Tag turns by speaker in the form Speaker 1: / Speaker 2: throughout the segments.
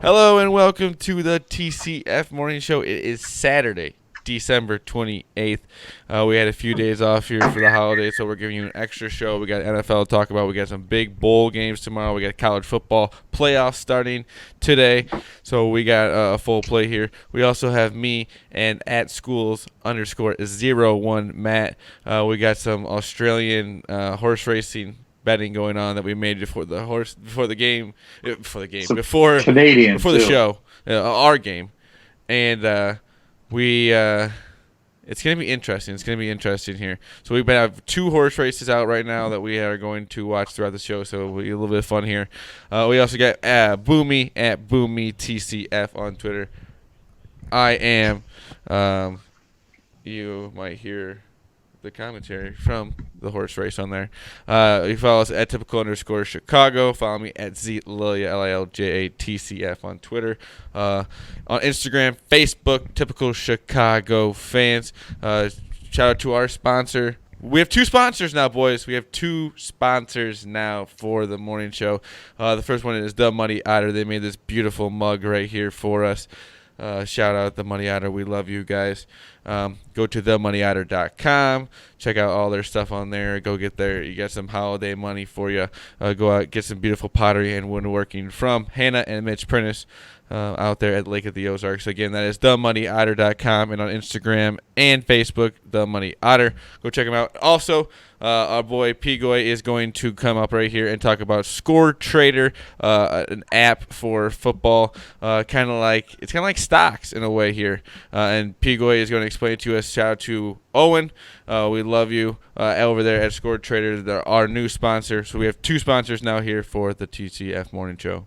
Speaker 1: Hello and welcome to the TCF Morning Show. It is Saturday, December 28th. We had a few days off here for the holidays, so we're giving you an extra show. We got NFL to talk about. We got some big bowl games tomorrow. We got college football playoffs starting today, so we got a full play here. We also have me and @schools_01 Matt. We got some Australian horse racing betting going on that we made before the show, our game, and it's gonna be interesting. It's gonna be interesting here. So we have two horse races out right now that we are going to watch throughout the show. So it'll be a little bit of fun here. We also got Boomy at BoomyTCF on Twitter. I am. You might hear the commentary from the horse race on there. You follow us at @typical_Chicago. Follow me at ZLilja, LILJATCF on Twitter. On Instagram, Facebook, Typical Chicago Fans. Shout out to our sponsor. We have two sponsors now, boys. We have two sponsors now for the morning show. The first one is The Muddy Otter. They made this beautiful mug right here for us. Shout out The Muddy Otter. We love you guys. Go to themoneyotter.com. Check out all their stuff on there. Go get there. You got some holiday money for you. Go out, get some beautiful pottery and woodworking from Hannah and Mitch Prentice out there at Lake of the Ozarks. Again, that is themoneyotter.com, and on Instagram and Facebook, The Money Otter. Go check them out. Also, our boy Pigoy is going to come up right here and talk about Score Trader, an app for football, kind of like stocks in a way here. And Pigoy is going to explain it to us. Shout out to Owen. We love you over there at Score Trader. They're our new sponsor. So we have two sponsors now here for the TCF Morning Show.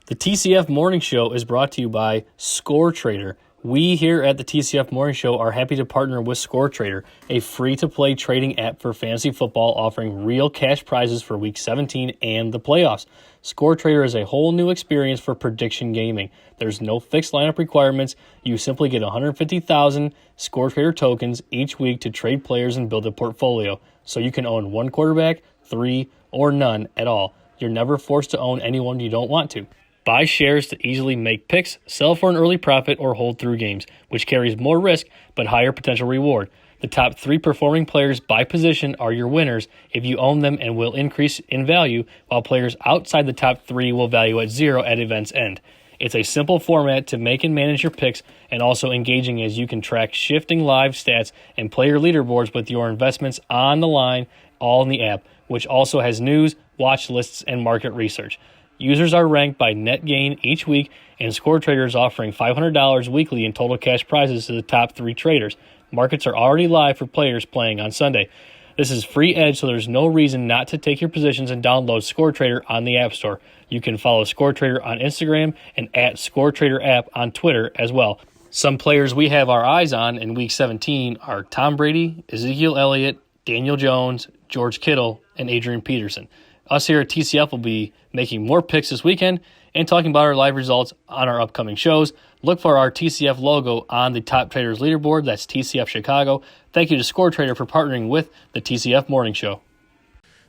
Speaker 2: The TCF Morning Show is brought to you by Score Trader. We here at the TCF Morning Show are happy to partner with Score Trader, a free-to-play trading app for fantasy football offering real cash prizes for Week 17 and the playoffs. Score Trader is a whole new experience for prediction gaming. There's no fixed lineup requirements. You simply get 150,000 Score Trader tokens each week to trade players and build a portfolio. So you can own one quarterback, three, or none at all. You're never forced to own anyone you don't want to. Buy shares to easily make picks, sell for an early profit, or hold through games, which carries more risk but higher potential reward. The top three performing players by position are your winners if you own them and will increase in value, while players outside the top three will value at zero at event's end. It's a simple format to make and manage your picks and also engaging as you can track shifting live stats and player leaderboards with your investments on the line, all in the app, which also has news, watch lists, and market research. Users are ranked by net gain each week, and Score Trader is offering $500 weekly in total cash prizes to the top three traders. Markets are already live for players playing on Sunday. This is free edge, so there's no reason not to take your positions and download Score Trader on the App Store. You can follow Score Trader on Instagram and @Score Trader app on Twitter as well. Some players we have our eyes on in Week 17 are Tom Brady, Ezekiel Elliott, Daniel Jones, George Kittle, and Adrian Peterson. Us here at TCF will be making more picks this weekend and talking about our live results on our upcoming shows. Look for our TCF logo on the Top Traders leaderboard. That's TCF Chicago. Thank you to Score Trader for partnering with the TCF Morning Show.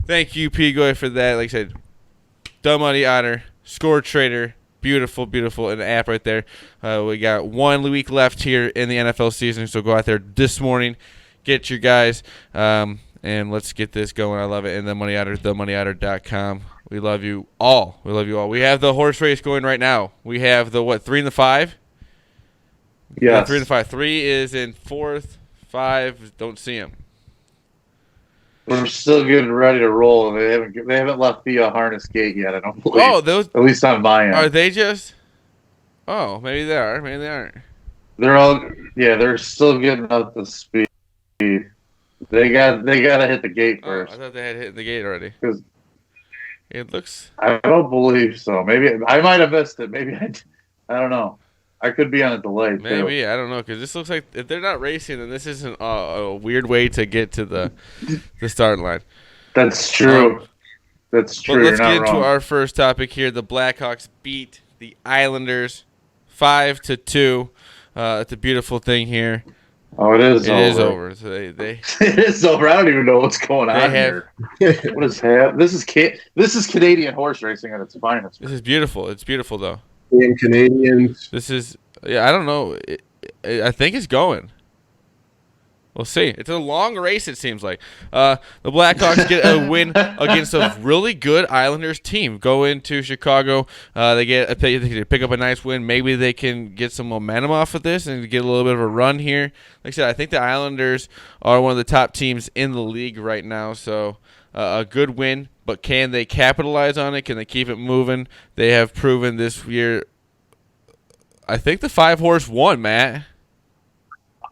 Speaker 1: Thank you, Pigoy, for that. Like I said, The Money Otter, Score Trader, beautiful, beautiful, an app right there. We got 1 week left here in the NFL season, so go out there this morning, get your guys. And let's get this going. I love it. And The Money Otter, themoneyotter.com. We love you all. We love you all. We have the horse race going right now. We have the, 3 and the 5?
Speaker 3: Yes.
Speaker 1: 3 and the 5. 3 is in 4th. 5, don't see him.
Speaker 3: We're still getting ready to roll. They haven't left the harness gate yet, I don't believe.
Speaker 1: Oh, those.
Speaker 3: At least on my end.
Speaker 1: Are they just? Oh, maybe they are. Maybe they aren't.
Speaker 3: They're still getting up to speed. They got to hit the gate first.
Speaker 1: I thought they had hit the gate already.
Speaker 3: Because
Speaker 1: it looks.
Speaker 3: I don't believe so. Maybe I might have missed it. Maybe I don't know. I could be on a delay.
Speaker 1: Maybe, I don't know, because this looks like if they're not racing, then this isn't a weird way to get to the starting line.
Speaker 3: That's true. That's true.
Speaker 1: But let's get into
Speaker 3: wrong.
Speaker 1: our first topic here. The Blackhawks beat the Islanders 5-2. It's a beautiful thing here.
Speaker 3: Oh, it is.
Speaker 1: It is over. So they
Speaker 3: it is over. I don't even know what's going on here. What is happening? This is Canadian horse racing at its finest.
Speaker 1: This is beautiful. It's beautiful though.
Speaker 4: Damn Canadians.
Speaker 1: This is, yeah, I don't know. I think it's going. We'll see. It's a long race, it seems like. The Blackhawks get a win against a really good Islanders team. Go into Chicago. They pick up a nice win. Maybe they can get some momentum off of this and get a little bit of a run here. Like I said, I think the Islanders are one of the top teams in the league right now. So a good win, but can they capitalize on it? Can they keep it moving? They have proven this year. I think the 5-horse won, Matt.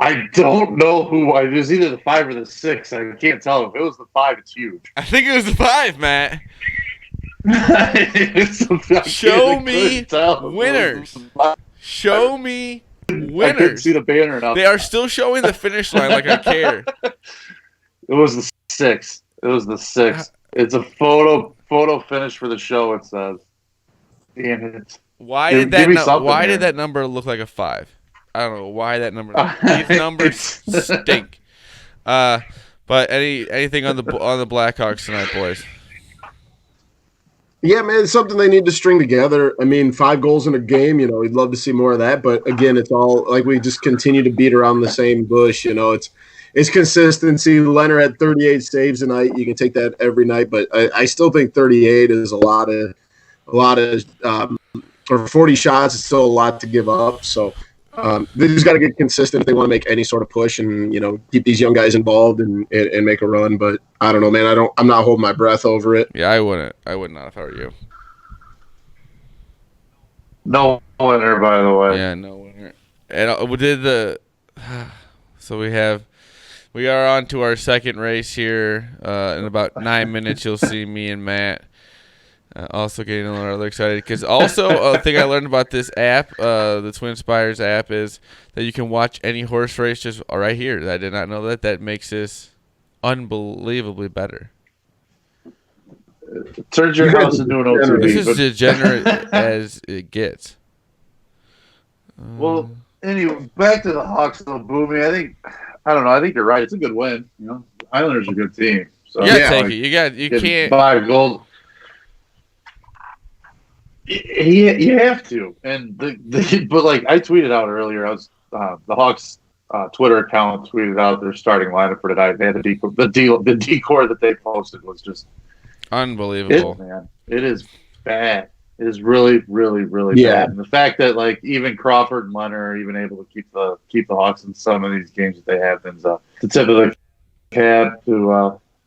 Speaker 3: I don't know who. It was either the 5 or the 6. I can't tell. If it was the 5, it's huge.
Speaker 1: I think it was the 5, Matt.
Speaker 3: Show
Speaker 1: me winners. Show me
Speaker 3: I couldn't
Speaker 1: winners.
Speaker 3: see the banner enough.
Speaker 1: They are still showing the finish line like I care.
Speaker 3: It was the 6. It was the 6. It's a photo finish for the show. It says. Damn it!
Speaker 1: Why
Speaker 3: Give
Speaker 1: did
Speaker 3: me
Speaker 1: that?
Speaker 3: something
Speaker 1: Why
Speaker 3: here.
Speaker 1: did that number look like a 5? I don't know why that number. These numbers stink. But anything on the Blackhawks tonight, boys?
Speaker 4: Yeah, man, it's something they need to string together. I mean, 5 goals in a game, we'd love to see more of that. But again, it's all like we just continue to beat around the same bush. It's consistency. Leonard had 38 saves tonight. You can take that every night, but I still think 38 is a lot of or 40 shots is still a lot to give up. So they just got to get consistent if they want to make any sort of push and keep these young guys involved and make a run. But I don't know, man. I'm not holding my breath over it.
Speaker 1: Yeah, I wouldn't. I would not if I were you.
Speaker 3: No winner, by the way.
Speaker 1: Yeah, no winner. And we did the. So we are on to our second race here. In about 9 minutes, you'll see me and Matt. Also getting a little excited because also a thing I learned about this app, the Twin Spires app, is that you can watch any horse race just right here. I did not know that. That makes this unbelievably better.
Speaker 3: Turns your house into an OTV.
Speaker 1: This is degenerate as it gets.
Speaker 3: Well, anyway, back to the Hawks though, Boomy. I don't know. I think you're right. It's a good win. Islanders are a good team. So
Speaker 1: take it. You can't
Speaker 3: 5 goals. You have to, and but like I tweeted out earlier, I was the Hawks Twitter account tweeted out their starting lineup for tonight. They had the decor that they posted was just
Speaker 1: unbelievable.
Speaker 3: Man, it is bad. It is really, really, really
Speaker 4: Yeah.
Speaker 3: bad. And the fact that like even Crawford and Leonard are even able to keep the Hawks in some of these games that they have is the tip of the cap to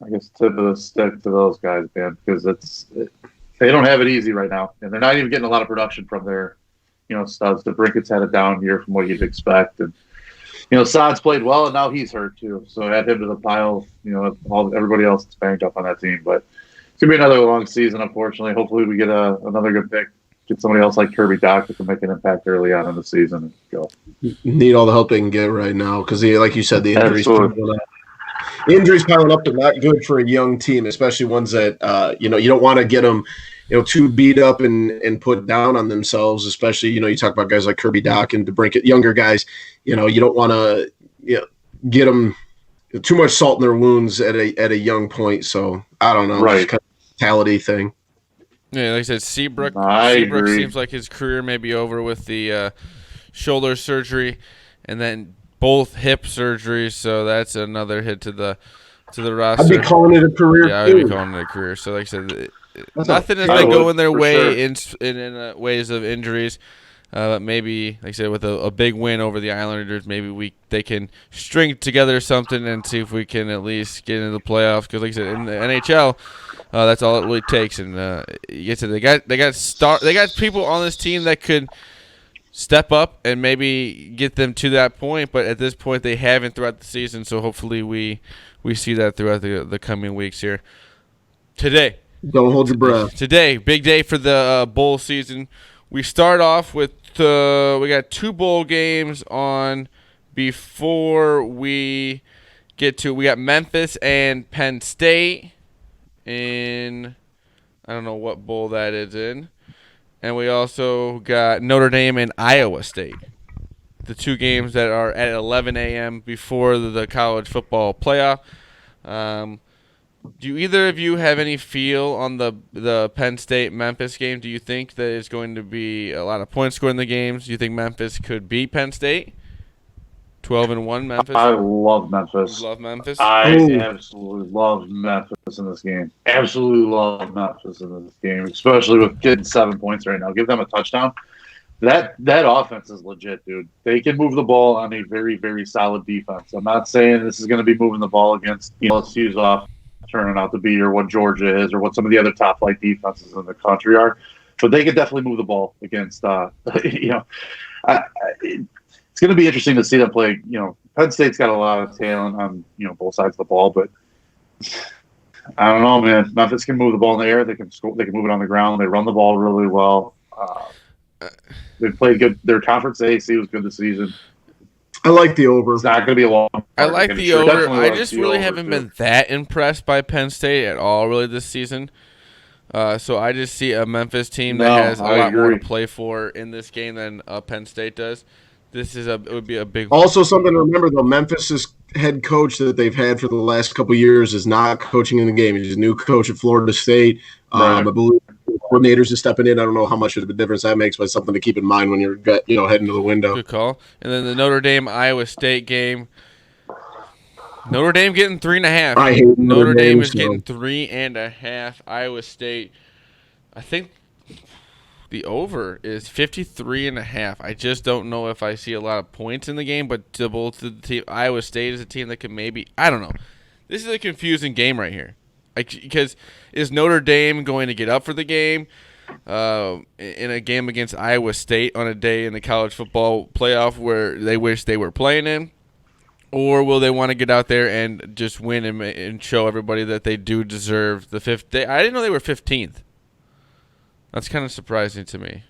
Speaker 3: I guess tip of the stick to those guys, man, because they don't have it easy right now, and they're not even getting a lot of production from their, studs. The Brinket's had a down year from what you'd expect, and Saad's played well, and now he's hurt too. So add him to the pile. Everybody else is banged up on that team, but it's gonna be another long season, unfortunately. Hopefully, we get another good pick, get somebody else like Kirby Dach that can make an impact early on in the season and go.
Speaker 4: Need all the help they can get right now because, like you said, the injuries.
Speaker 3: Absolutely.
Speaker 4: Injuries piling up are not good for a young team, especially ones that you don't want to get them too beat up and put down on themselves. Especially you talk about guys like Kirby Dach and DeBrincat, younger guys. You don't want to get them too much salt in their wounds at a young point. So I don't know,
Speaker 3: right?
Speaker 4: It's kind of a mentality thing.
Speaker 1: Yeah, like I said, Seabrook
Speaker 3: agree.
Speaker 1: seems like his career may be over with the shoulder surgery, and then both hip surgeries. So that's another hit to the roster.
Speaker 4: I'd be calling it a career.
Speaker 1: Yeah, I'd be calling it a career. So like I said, nothing is like going their way in ways of injuries. But maybe, like I said, with a big win over the Islanders, maybe they can string together something and see if we can at least get into the playoffs. Because, like I said, in the NHL, that's all it really takes. And they got people on this team that could step up and maybe get them to that point. But at this point, they haven't throughout the season. So hopefully, we see that throughout the coming weeks here. Today.
Speaker 4: Don't hold your breath.
Speaker 1: Today, big day for the bowl season. We start off with we got 2 bowl games on before we get to. We got Memphis and Penn State in. I don't know what bowl that is in, and we also got Notre Dame and Iowa State. The 2 games that are at 11 a.m. before the college football playoff. Do either of you have any feel on the Penn State Memphis game? Do you think that it's going to be a lot of points scored in the games? Do you think Memphis could beat Penn State? 12-1 Memphis.
Speaker 3: I love Memphis.
Speaker 1: Love Memphis.
Speaker 3: I absolutely love Memphis in this game. Absolutely love Memphis in this game, especially with getting 7 points right now. Give them a touchdown. That offense is legit, dude. They can move the ball on a very, very solid defense. I'm not saying this is going to be moving the ball against LSU's off turning out to be or what Georgia is or what some of the other top flight defenses in the country are, but they could definitely move the ball against. It's going to be interesting to see them play. Penn State's got a lot of talent on both sides of the ball, but I don't know, man. Memphis can move the ball in the air. They can score. They can move it on the ground. They run the ball really well. They played good. Their conference AAC was good this season.
Speaker 4: I like the over.
Speaker 3: It's not going to be a long.
Speaker 1: I like the over. I just really haven't been that impressed by Penn State at all, really, this season. So I just see a Memphis team that has a lot more to play for in this game than Penn State does. It would be a big.
Speaker 4: Also, something to remember though, Memphis's head coach that they've had for the last couple of years is not coaching in the game. He's a new coach at Florida State.
Speaker 3: Right.
Speaker 4: I believe coordinators are stepping in. I don't know how much of a difference that makes, but it's something to keep in mind when you're heading to the window.
Speaker 1: Good call. And then the Notre Dame Iowa State game. Notre Dame getting 3.5.
Speaker 4: I hate
Speaker 1: Notre Dame is getting 3.5. Iowa State, I think the over is 53.5. I just don't know if I see a lot of points in the game, but to both the team, Iowa State is a team that can maybe, I don't know. This is a confusing game right here. Because is Notre Dame going to get up for the game in a game against Iowa State on a day in the college football playoff where they wish they were playing in? Or will they want to get out there and just win and show everybody that they do deserve the fifth? I didn't know they were 15th. That's kind of surprising to me.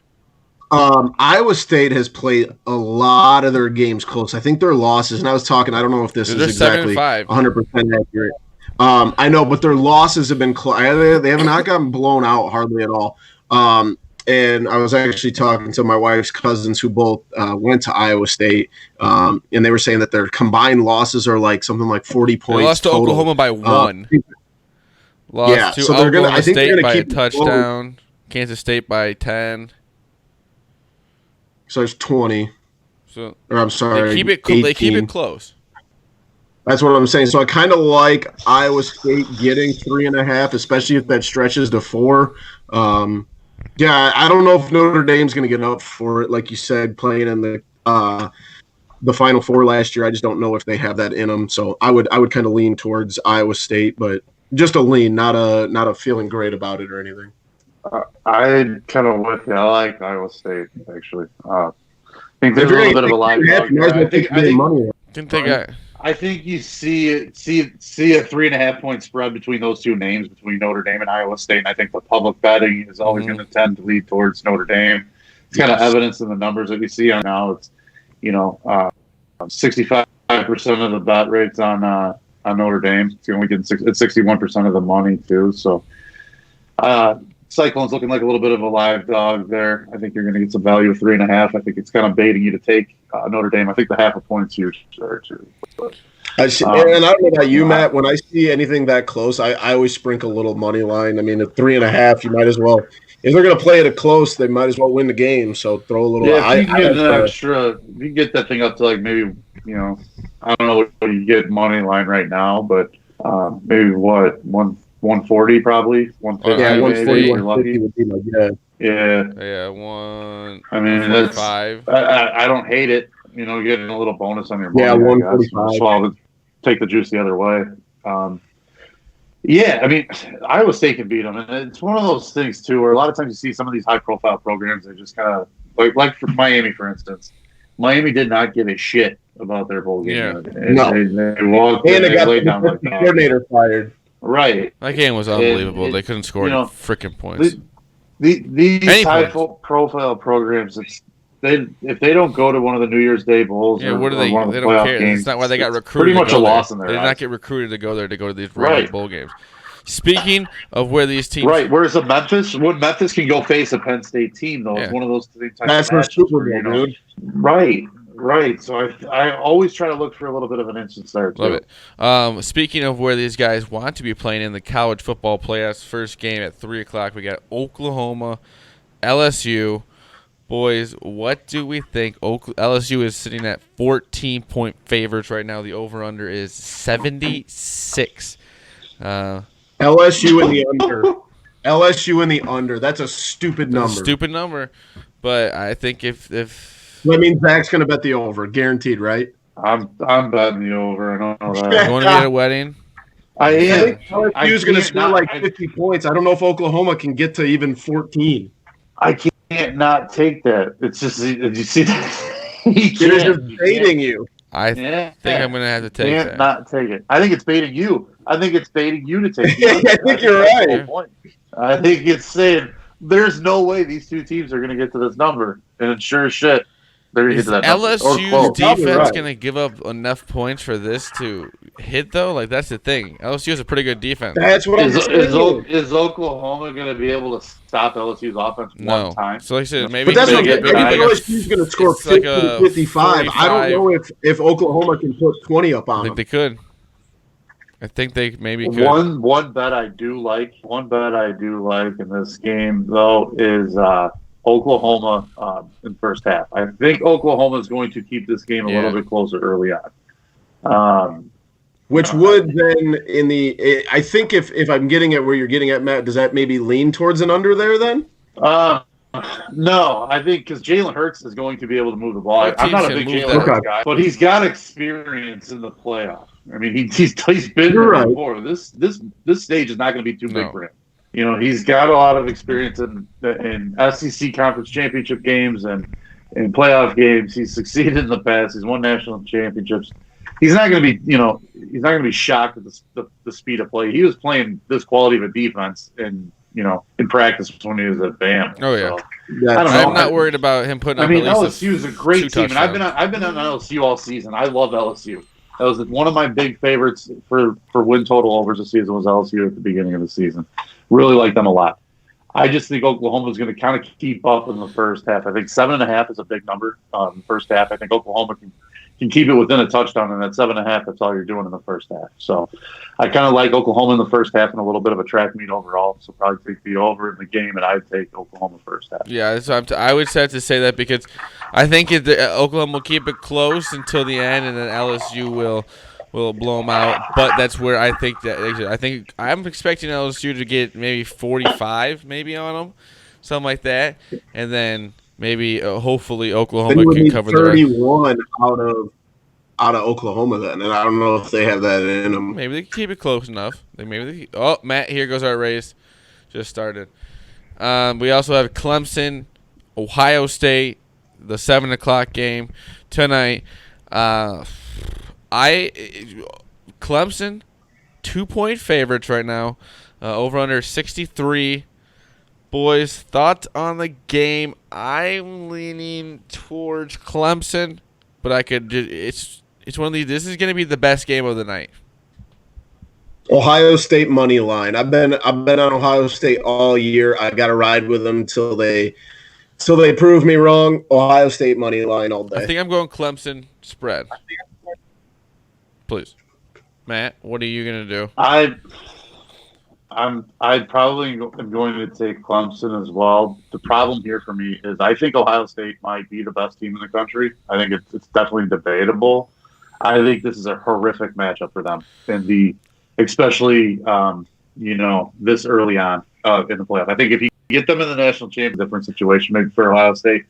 Speaker 4: Iowa State has played a lot of their games close. I think their losses, and I was talking, I don't know if this is exactly 100% accurate. I know, but their losses have been close. They have not gotten blown out hardly at all. And I was actually talking to my wife's cousins who both went to Iowa State, and they were saying that their combined losses are like something like 40 points.
Speaker 1: They lost to
Speaker 4: total.
Speaker 1: Oklahoma by 1. Lost to Oklahoma State by a touchdown. Kansas State by 10.
Speaker 4: So it's 20.
Speaker 1: So
Speaker 4: or I'm sorry,
Speaker 1: they keep it close.
Speaker 4: That's what I'm saying. So I kind of like Iowa State getting 3.5, especially if that stretches to 4. Yeah, I don't know if Notre Dame's going to get up for it, like you said, playing in the Final Four last year. I just don't know if they have that in them. So I would kind of lean towards Iowa State, but just a lean, not a feeling great about it or anything.
Speaker 3: I kind of with you. I like Iowa State actually. I think there's a little bit of a live dog. I think you see a 3.5 point spread between those two names, between Notre Dame and Iowa State. And I think the public betting is always going to tend to lead towards Notre Dame. It's kind of evidence in the numbers that we see on now. It's 65% of the bet rates on Notre Dame. It's only getting 61% of the money too. So Cyclone's looking like a little bit of a live dog there. I think you're going to get some value of 3.5. I think it's kind of baiting you to take Notre Dame. I think the half a point's huge there too. But,
Speaker 4: and I don't know about you, Matt. When I see anything that close, I always sprinkle a little money line. I mean, at 3.5, you might as well. If they're going to play it close, they might as well win the game. So throw a little.
Speaker 3: Yeah, if you get an extra, you can get that thing up to like maybe I don't know what you get money line right now, but maybe what 140 probably 150.
Speaker 4: Yeah, 140,
Speaker 3: 150
Speaker 4: would be like
Speaker 1: Yeah, one.
Speaker 3: I mean, that's
Speaker 1: 5.
Speaker 3: I don't hate it. Getting a little bonus on your money.
Speaker 4: Yeah, 145.
Speaker 3: So I'll take the juice the other way. Yeah, I mean, Iowa State can beat them, and it's one of those things too, where a lot of times you see some of these high-profile programs. They just kind of like for Miami, for instance. Miami did not give a shit about their bowl game.
Speaker 1: Yeah.
Speaker 3: They walked
Speaker 4: and they got
Speaker 3: laid down
Speaker 4: the coordinator fired.
Speaker 3: Right.
Speaker 1: That game was unbelievable. They couldn't score any freaking points.
Speaker 3: These high-profile programs, if they don't go to one of the New Year's Day bowls,
Speaker 1: what do they?
Speaker 3: One of
Speaker 1: they
Speaker 3: the
Speaker 1: don't care.
Speaker 3: games,
Speaker 1: That's not why they got recruited.
Speaker 3: Pretty much a loss in there.
Speaker 1: They did not get recruited to go there to go to these bowl games. Speaking of where these teams,
Speaker 3: right? Whereas Memphis can go face a Penn State team, though. Yeah. It's one of those things.
Speaker 4: That's for Super Bowl, dude.
Speaker 3: Right. Right. So I always try to look for a little bit of an instance there too.
Speaker 1: Love it. Speaking of where these guys want to be playing in the college football playoffs, first game at 3:00. We got Oklahoma, LSU. Boys, what do we think? LSU is sitting at 14-point favorites right now. The over/under is 76.
Speaker 4: LSU in the under. LSU in the under. That's a stupid number.
Speaker 1: Stupid number, but I think if
Speaker 4: that means Zach's going to bet the over, guaranteed, right?
Speaker 3: I'm betting the over. I don't know
Speaker 1: you
Speaker 3: that.
Speaker 1: want to be at a wedding,
Speaker 3: I am.
Speaker 4: think LSU's going to score like 50 points. I don't know if Oklahoma can get to even 14.
Speaker 3: I can't not take that. It's just, did you see that?
Speaker 4: It is just baiting you.
Speaker 1: I think I'm going to have to take
Speaker 3: can't
Speaker 1: that.
Speaker 3: not take it. I think it's baiting you. I think it's baiting you to take
Speaker 4: it. I think you're right.
Speaker 3: I think it's saying there's no way these two teams are going to get to this number, and sure as shit, they're going to get to that number.
Speaker 1: LSU's defense going to give up enough points for this to hit, though? Like, that's the thing. LSU has a pretty good defense.
Speaker 4: That's what I'm saying.
Speaker 3: Is Oklahoma going to be able to stop LSU's offense one time?
Speaker 1: So, like I said, maybe.
Speaker 4: But that's what LSU's going to score 50 to 55. I don't know if Oklahoma can put 20 up on them.
Speaker 1: I think they could. I think they maybe could.
Speaker 3: One bet I do like in this game, though, is Oklahoma in first half. I think Oklahoma is going to keep this game a little bit closer early on.
Speaker 4: Which would then I think if I'm getting at where you're getting at, Matt, does that maybe lean towards an under there then?
Speaker 3: No, I think because Jalen Hurts is going to be able to move the ball. I'm not a big Jalen Hurts guy, but he's got experience in the playoffs. I mean, he's been there before. This stage is not going to be too big for him. You know, he's got a lot of experience in SEC conference championship games and in playoff games. He's succeeded in the past. He's won national championships. He's not going to be shocked at the speed of play. He was playing this quality of a defense in practice when he was at Bama.
Speaker 1: Oh yeah.
Speaker 3: So, I don't know.
Speaker 1: I'm not worried about him putting.
Speaker 3: LSU is a great team, and I've been on LSU all season. I love LSU. That was one of my big favorites for win total overs this season was LSU at the beginning of the season. Really like them a lot. I just think Oklahoma is going to kind of keep up in the first half. I think 7.5 is a big number in the first half. I think Oklahoma can keep it within a touchdown, and at 7.5, that's all you're doing in the first half. So I kind of like Oklahoma in the first half and a little bit of a track meet overall. So probably take the over in the game, and I'd take Oklahoma first half.
Speaker 1: Yeah, so I would have to say that because I think Oklahoma will keep it close until the end, and then LSU will blow them out. But that's where I think I'm expecting LSU to get maybe 45 maybe on them, something like that, and then maybe hopefully Oklahoma can cover
Speaker 4: 31 out of Oklahoma then, and I don't know if they have that in them.
Speaker 1: Maybe they can keep it close enough. Matt, here goes our race. Just started. We also have Clemson, Ohio State, the 7:00 game tonight. Clemson, 2-point favorites right now. Over under 63. Boys, thoughts on the game? I'm leaning towards Clemson, but it's one of these. This is going to be the best game of the night.
Speaker 4: Ohio State money line. I've been on Ohio State all year. I got to ride with them till they prove me wrong. Ohio State money line all day.
Speaker 1: I think I'm going Clemson spread. Please, Matt, what are you going to do?
Speaker 3: I probably am going to take Clemson as well. The problem here for me is I think Ohio State might be the best team in the country. I think it's definitely debatable. I think this is a horrific matchup for them, especially this early on in the playoff. I think if you get them in the national championship, different situation maybe for Ohio State.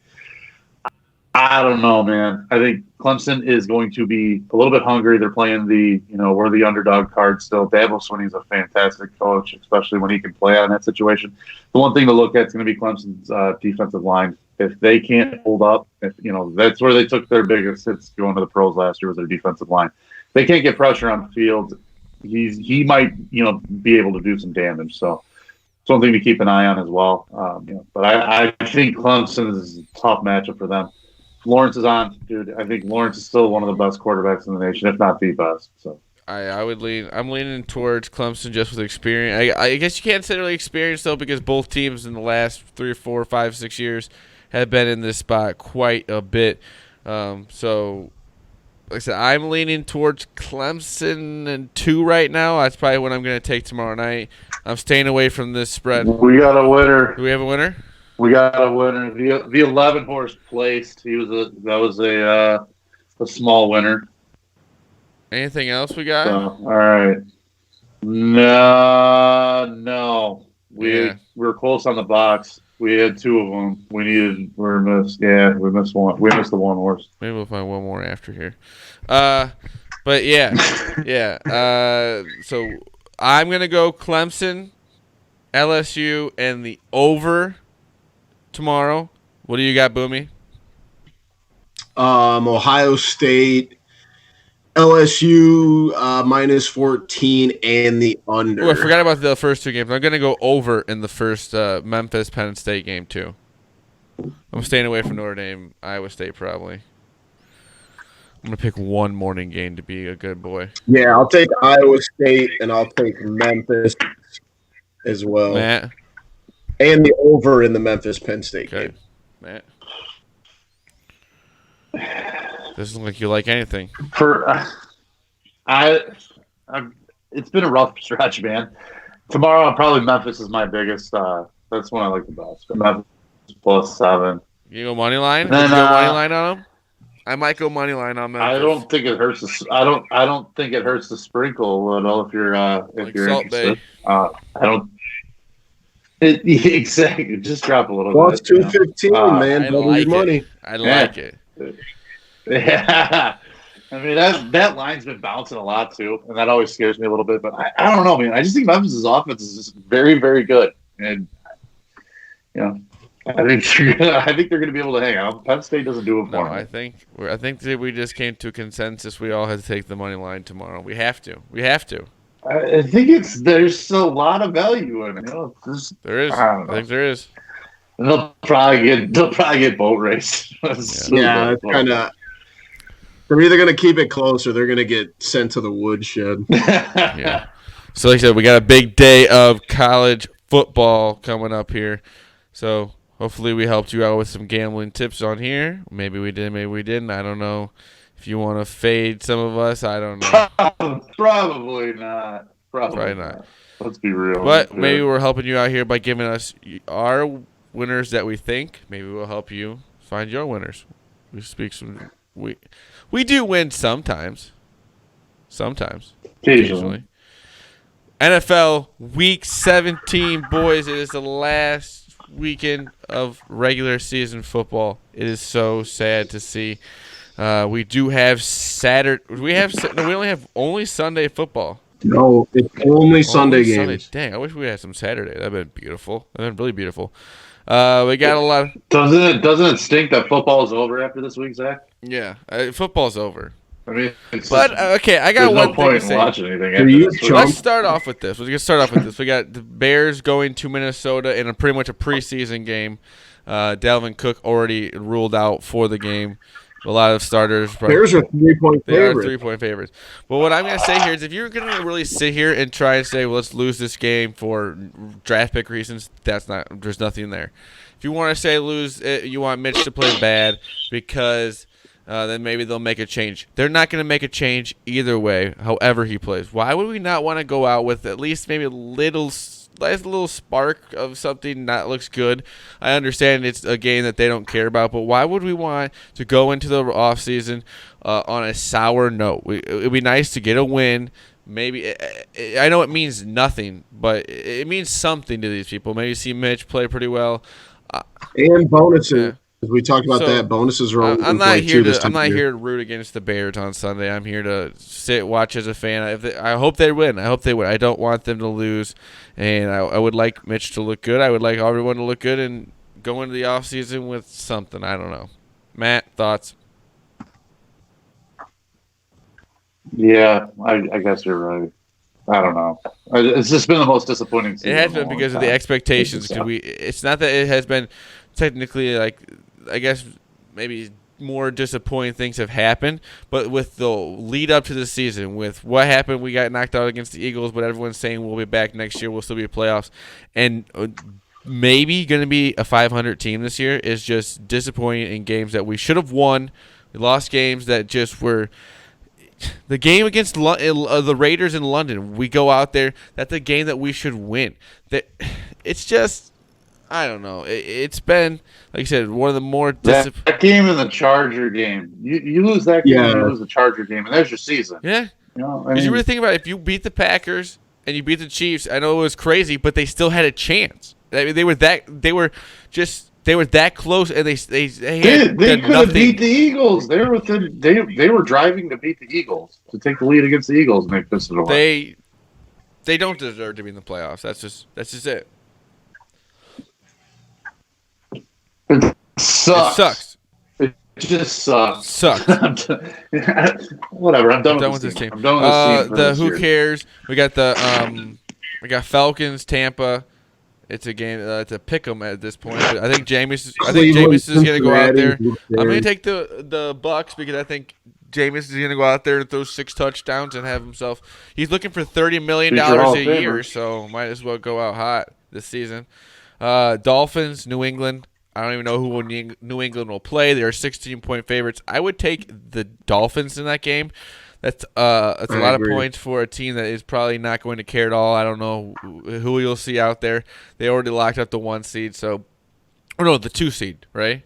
Speaker 3: I don't know, man. I think Clemson is going to be a little bit hungry. They're playing we're the underdog card still. Dabo Swinney's a fantastic coach, especially when he can play on that situation. The one thing to look at is going to be Clemson's defensive line. If they can't hold up, that's where they took their biggest hits going to the pros last year was their defensive line. If they can't get pressure on the field, he might be able to do some damage. So something to keep an eye on as well. But I think Clemson is a tough matchup for them. Lawrence is on, dude. I think Lawrence is still one of the best quarterbacks in the nation, if not the best. So
Speaker 1: I'm leaning towards Clemson just with experience. I guess you can't say really experience though, because both teams in the last 3 or 4 or 5, 6 years have been in this spot quite a bit. So, like I said, I'm leaning towards Clemson and 2 right now. That's probably what I'm going to take tomorrow night. I'm staying away from this spread.
Speaker 3: We got a winner.
Speaker 1: Do we have a winner?
Speaker 3: We got a winner. The 11 horse placed. That was a small winner.
Speaker 1: Anything else we got?
Speaker 3: So, all right. No. We were close on the box. We had 2 of them. We missed one. We missed the one horse.
Speaker 1: Maybe we'll find one more after here. But yeah. So I'm gonna go Clemson, LSU, and the over tomorrow. What do you got, Boomy?
Speaker 4: Ohio State, LSU minus 14 and the under.
Speaker 1: Oh, I forgot about the first 2 games. I'm gonna go over in the first Memphis Penn State game too. I'm staying away from Notre Dame, Iowa State probably. I'm gonna pick one morning game to be a good boy.
Speaker 4: Yeah, I'll take Iowa State and I'll take Memphis as well.
Speaker 1: Matt,
Speaker 4: and the over in the Memphis Penn State game.
Speaker 1: Matt, doesn't look like you like anything.
Speaker 3: It's been a rough stretch, man. Tomorrow, probably Memphis is my biggest. That's one I like the best. Memphis plus 7.
Speaker 1: You go money line?
Speaker 3: Then,
Speaker 1: you go money line on them? I might go money line on Memphis.
Speaker 3: I don't think it hurts. I don't think it hurts to sprinkle a little if you're
Speaker 1: like
Speaker 3: you're
Speaker 1: Salt
Speaker 3: interested.
Speaker 1: Bay.
Speaker 3: I don't. Exactly. Just drop a little
Speaker 4: Plus
Speaker 3: bit.
Speaker 4: 215, man.
Speaker 1: I
Speaker 4: Double
Speaker 1: like
Speaker 4: your money.
Speaker 1: it. I like it.
Speaker 3: Yeah. I mean, that line's been bouncing a lot, too, and that always scares me a little bit. But I don't know, man. I just think Memphis' offense is just very, very good. And, I think they're going to be able to hang on. Penn State doesn't do it for
Speaker 1: No,
Speaker 3: me.
Speaker 1: I think that we just came to a consensus. We all had to take the money line tomorrow. We have to.
Speaker 3: I think there's a lot of value in it.
Speaker 1: There is.
Speaker 3: I
Speaker 1: think there is.
Speaker 3: And they'll probably get boat raced.
Speaker 4: Yeah, it's kind of. They're either going to keep it close or they're going to get sent to the woodshed.
Speaker 1: Yeah. So like I said, we got a big day of college football coming up here. So hopefully we helped you out with some gambling tips on here. Maybe we did, maybe we didn't. I don't know. If you want to fade some of us, I don't know.
Speaker 3: Probably not.
Speaker 1: Probably not.
Speaker 3: Let's be real.
Speaker 1: But maybe we're helping you out here by giving us our winners that we think. Maybe we'll help you find your winners. We do win sometimes. Occasionally. NFL Week 17, boys. It is the last weekend of regular season football. It is so sad to see. We do have Saturday. We only have Sunday football.
Speaker 4: No, it's only Sunday games.
Speaker 1: Sunday. Dang, I wish we had some Saturday. That'd been beautiful. That'd been really beautiful. We got a lot.
Speaker 3: Doesn't it stink that football is over after this week, Zach?
Speaker 1: Yeah, football's over.
Speaker 3: I mean,
Speaker 1: okay, I got one thing to say.
Speaker 3: Watching anything after this week.
Speaker 1: Let's start off with this. We got the Bears going to Minnesota in pretty much a preseason game. Dalvin Cook already ruled out for the game. A lot of starters.
Speaker 4: Bears are 3-point favorites.
Speaker 1: They are 3-point favorites. But what I'm going to say here is if you're going to really sit here and try and say, well, let's lose this game for draft pick reasons, there's nothing there. If you want to say you want Mitch to play bad because then maybe they'll make a change. They're not going to make a change either way, however he plays. Why would we not want to go out with at least maybe a little spark of something that looks good? I understand it's a game that they don't care about, but why would we want to go into the offseason on a sour note? It would be nice to get a win. Maybe I know it means nothing, but it means something to these people. Maybe see Mitch play pretty well.
Speaker 4: And bonuses.
Speaker 1: Yeah.
Speaker 4: As we talked about that, bonuses are
Speaker 1: I'm not here
Speaker 4: to
Speaker 1: root against the Bears on Sunday. I'm here to watch as a fan. I hope they win. I don't want them to lose, and I would like Mitch to look good. I would like everyone to look good and go into the offseason with something. I don't know. Matt, thoughts?
Speaker 3: Yeah, I guess you're right. I don't know. It's just been the most disappointing season.
Speaker 1: It has been because of the expectations. It's not that it has been technically I guess maybe more disappointing things have happened, but with the lead up to the season, with what happened, we got knocked out against the Eagles, but everyone's saying we'll be back next year, we'll still be in playoffs, and maybe going to be a 500 team this year is just disappointing in games that we should have won, We lost games that just were. The game against the Raiders in London, we go out there. That's a game that we should win. It's just, I don't know. It's been, like I said, one of the more
Speaker 3: that game and the Charger game. You lose that game, you lose the Charger game, and there's your season.
Speaker 1: Yeah.
Speaker 3: You know,
Speaker 1: Because you really think about it, if you beat the Packers and you beat the Chiefs, I know it was crazy, but they still had a chance. I mean, they were that close, and they
Speaker 3: could have beat the Eagles. They were driving to beat the Eagles, to take the lead against the Eagles, and they pissed it away.
Speaker 1: They don't deserve to be in the playoffs. That's just it.
Speaker 3: It sucks.
Speaker 1: It sucks.
Speaker 3: It just sucks.
Speaker 1: Sucks.
Speaker 3: Whatever. I'm done with this team. I'm done with this team.
Speaker 1: Who cares? We got we got Falcons, Tampa. It's a game. It's a pick 'em at this point. I think Jameis is going to go out there. I'm going to take the Bucks because I think Jameis is going to go out there and throw 6 touchdowns and have himself. He's looking for $30 million a year, so might as well go out hot this season. Dolphins, New England. I don't even know who New England will play. They are 16-point favorites. I would take the Dolphins in that game. That's a lot of points for a team that is probably not going to care at all. I don't know who you'll see out there. They already locked up the 1 seed, the 2 seed, right?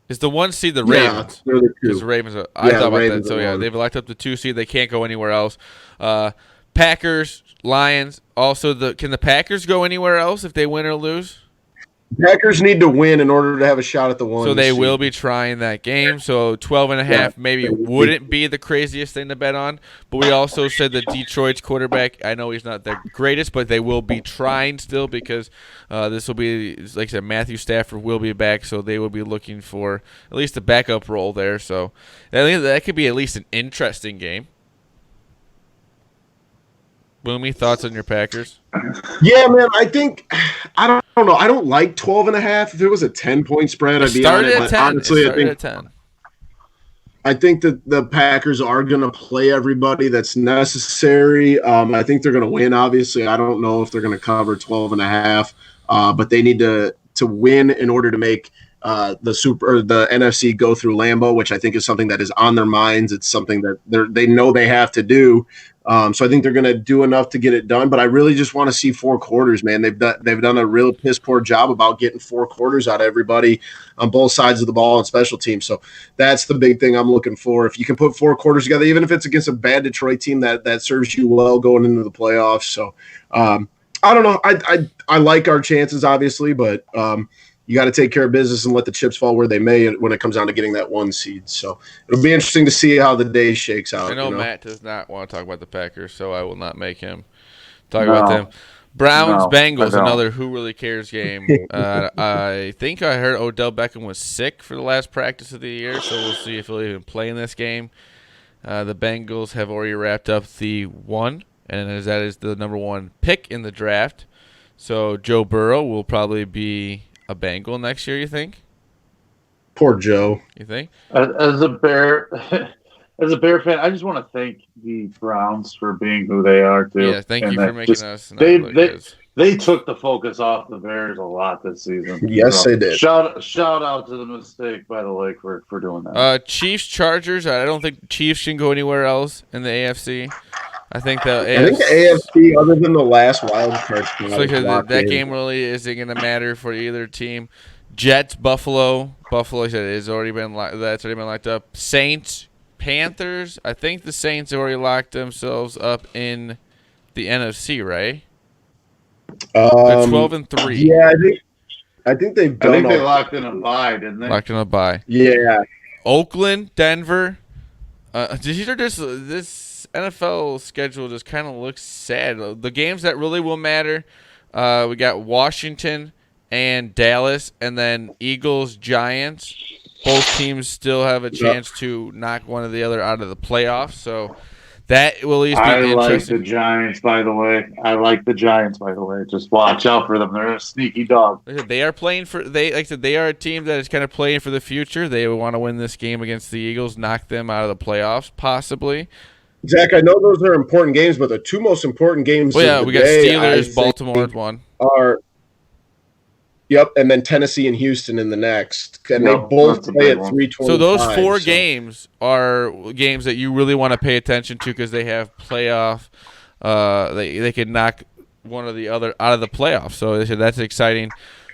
Speaker 1: Is the 1 seed the Ravens?
Speaker 4: Yeah,
Speaker 1: because the Ravens. I thought about that. So yeah, they've locked up the 2 seed. They can't go anywhere else. Packers, Lions. Also, can the Packers go anywhere else if they win or lose?
Speaker 4: Packers need to win in order to have a shot at the 1.
Speaker 1: So they will be trying that game. So 12.5 maybe wouldn't be the craziest thing to bet on. But we also said that Detroit's quarterback, I know he's not the greatest, but they will be trying still because this will be, like I said, Matthew Stafford will be back. So they will be looking for at least a backup role there. So that could be at least an interesting game. Boomy, thoughts on your Packers?
Speaker 4: Yeah, man, I don't know. I don't like 12.5. If it was a 10-point spread, I'd be on it. But honestly, I think that the Packers are going to play everybody that's necessary. I think they're going to win, obviously. I don't know if they're going to cover 12.5, but they need to win in order to make the NFC go through Lambeau, which I think is something that is on their minds. It's something that they know they have to do. So I think they're going to do enough to get it done. But I really just want to see 4 quarters, man. They've done a real piss poor job about getting 4 quarters out of everybody on both sides of the ball and special teams. So that's the big thing I'm looking for. If you can put 4 quarters together, even if it's against a bad Detroit team that serves you well going into the playoffs. So I don't know. I like our chances, obviously, but you got to take care of business and let the chips fall where they may when it comes down to getting that 1 seed. So it'll be interesting to see how the day shakes out.
Speaker 1: I know Matt does not want to talk about the Packers, so I will not make him talk about them. Browns-Bengals, another who really cares game. I think I heard Odell Beckham was sick for the last practice of the year, so we'll see if he'll even play in this game. The Bengals have already wrapped up the 1, and that is the number 1 pick in the draft. So Joe Burrow will probably be a Bengal next year, you think?
Speaker 4: Poor Joe.
Speaker 1: You think?
Speaker 3: As a Bear fan, I just want to thank the Browns for being who they are too.
Speaker 1: Yeah, thank you for making us.
Speaker 3: They took the focus off the Bears a lot this season.
Speaker 4: Yes, they did.
Speaker 3: Shout out to the mistake by the Lake for doing that.
Speaker 1: Chiefs Chargers. I don't think Chiefs can go anywhere else in the AFC. I think the
Speaker 4: AFC, other than the last wild card,
Speaker 1: that game really isn't going to matter for either team. Jets, Buffalo. Buffalo said it's already been locked up. Saints, Panthers. I think the Saints have already locked themselves up in the NFC, right? They're 12-3.
Speaker 4: Yeah, I think they've done.
Speaker 3: I think they locked in a bye, didn't they?
Speaker 1: Locked in a bye.
Speaker 4: Yeah.
Speaker 1: Oakland, Denver. This NFL schedule just kind of looks sad. The games that really will matter, we got Washington and Dallas, and then Eagles, Giants. Both teams still have a chance to knock one or the other out of the playoffs, so that will at least be interesting.
Speaker 3: I like the Giants, by the way. Just watch out for them. They're a sneaky dog.
Speaker 1: They are playing for like I said, they are a team that is kind of playing for the future. They want to win this game against the Eagles, knock them out of the playoffs, possibly.
Speaker 4: Zach, I know those are important games, but the 2 most important games.
Speaker 1: Well, yeah, we got Steelers, Baltimore one.
Speaker 4: Yep, and then Tennessee and Houston in the next, and they
Speaker 3: Yep,
Speaker 4: both
Speaker 3: that's a
Speaker 4: play
Speaker 3: big
Speaker 4: at
Speaker 3: one.
Speaker 4: 3:25.
Speaker 1: So those four games are games that you really want to pay attention to because they have playoff. They can knock one or the other out of the playoffs. So that's exciting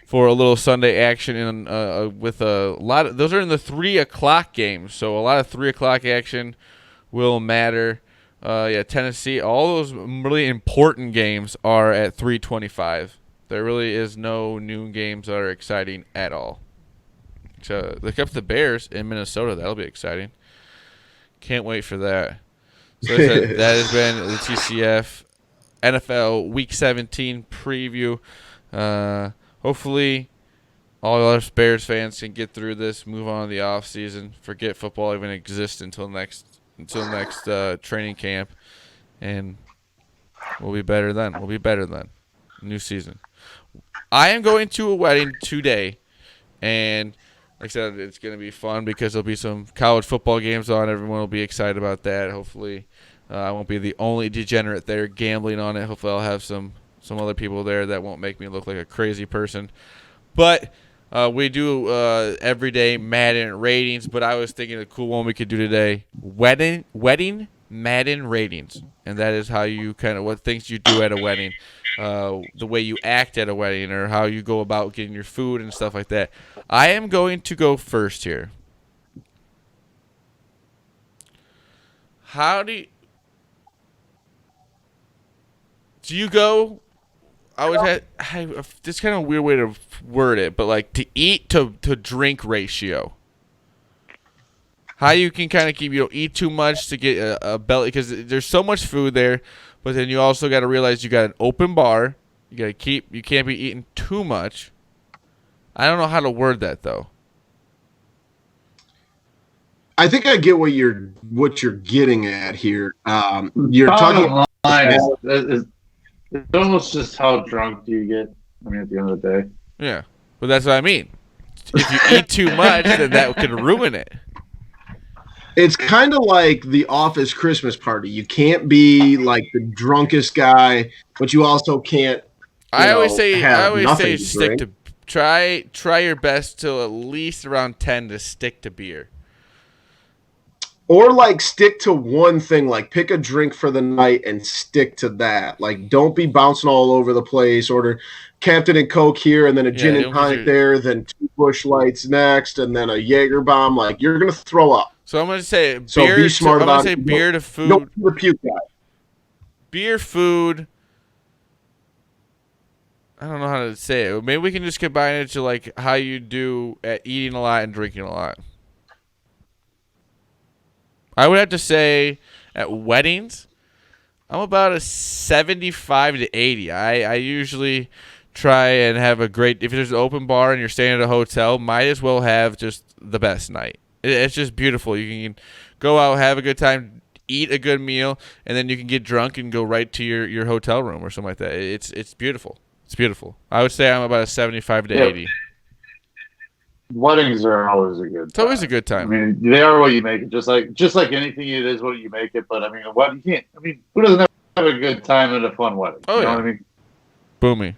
Speaker 1: for a little Sunday action and with a lot of those are in the 3:00 games. So a lot of 3:00 action will matter. Tennessee. All those really important games are at 3:25. There really is no noon games that are exciting at all. Look up the Bears in Minnesota. That'll be exciting. Can't wait for that. So that has been the TCF NFL Week 17 preview. Hopefully, all us Bears fans can get through this, move on to the off season, forget football even exists until next training camp, and we'll be better then. New season. I am going to a wedding today, and like I said, it's going to be fun because there'll be some college football games on. Everyone will be excited about that. Hopefully, I won't be the only degenerate there gambling on it. Hopefully, I'll have some other people there that won't make me look like a crazy person. But we do everyday Madden ratings. But I was thinking a cool one we could do today: wedding Madden ratings, and that is how you what things you do at a wedding. The way you act at a wedding or how you go about getting your food and stuff like that. I am going to go first here. How do you go? This kind of weird way to word it, but like to eat to drink ratio. How you can kind of keep, eat too much to get a belly, because there's so much food there, but then you also got to realize you got an open bar. You can't be eating too much. I don't know how to word that though.
Speaker 4: I think I get what you're getting at here. You're talking
Speaker 3: line is it's almost just how drunk do you get. I mean, at the end of the day.
Speaker 1: Yeah, but that's what I mean. If you eat too much, then that could ruin it.
Speaker 4: It's kind of like the office Christmas party. You can't be like the drunkest guy, but you also can't.
Speaker 1: I always say
Speaker 4: stick
Speaker 1: to try your best till at least around 10 to stick to beer.
Speaker 4: Or like stick to one thing, like pick a drink for the night and stick to that. Like don't be bouncing all over the place. Order Captain and Coke here, and then a gin and tonic there, then 2 Busch Lights next, and then a Jaeger bomb. Like you're gonna throw up.
Speaker 1: So I'm gonna say beer.
Speaker 4: So be smart about it.
Speaker 1: Beer to food.
Speaker 4: Don't be the puke guy.
Speaker 1: Beer, food. I don't know how to say it. Maybe we can just combine it to like how you do at eating a lot and drinking a lot. I would have to say at weddings, I'm about a 75 to 80. I usually try and have a great, if there's an open bar and you're staying at a hotel, might as well have just the best night. It's just beautiful. You can go out, have a good time, eat a good meal, and then you can get drunk and go right to your hotel room or something like that. It's beautiful. It's beautiful. I would say I'm about a 75 to 80.
Speaker 3: Weddings are always a good time.
Speaker 1: It's always a good time.
Speaker 3: I mean, they are what you make it. Just like anything, it is what you make it. But I mean, what you can't. I mean, who doesn't have a good time at a fun wedding?
Speaker 1: Oh,
Speaker 3: you know
Speaker 1: yeah.
Speaker 3: what I mean?
Speaker 1: Boomy.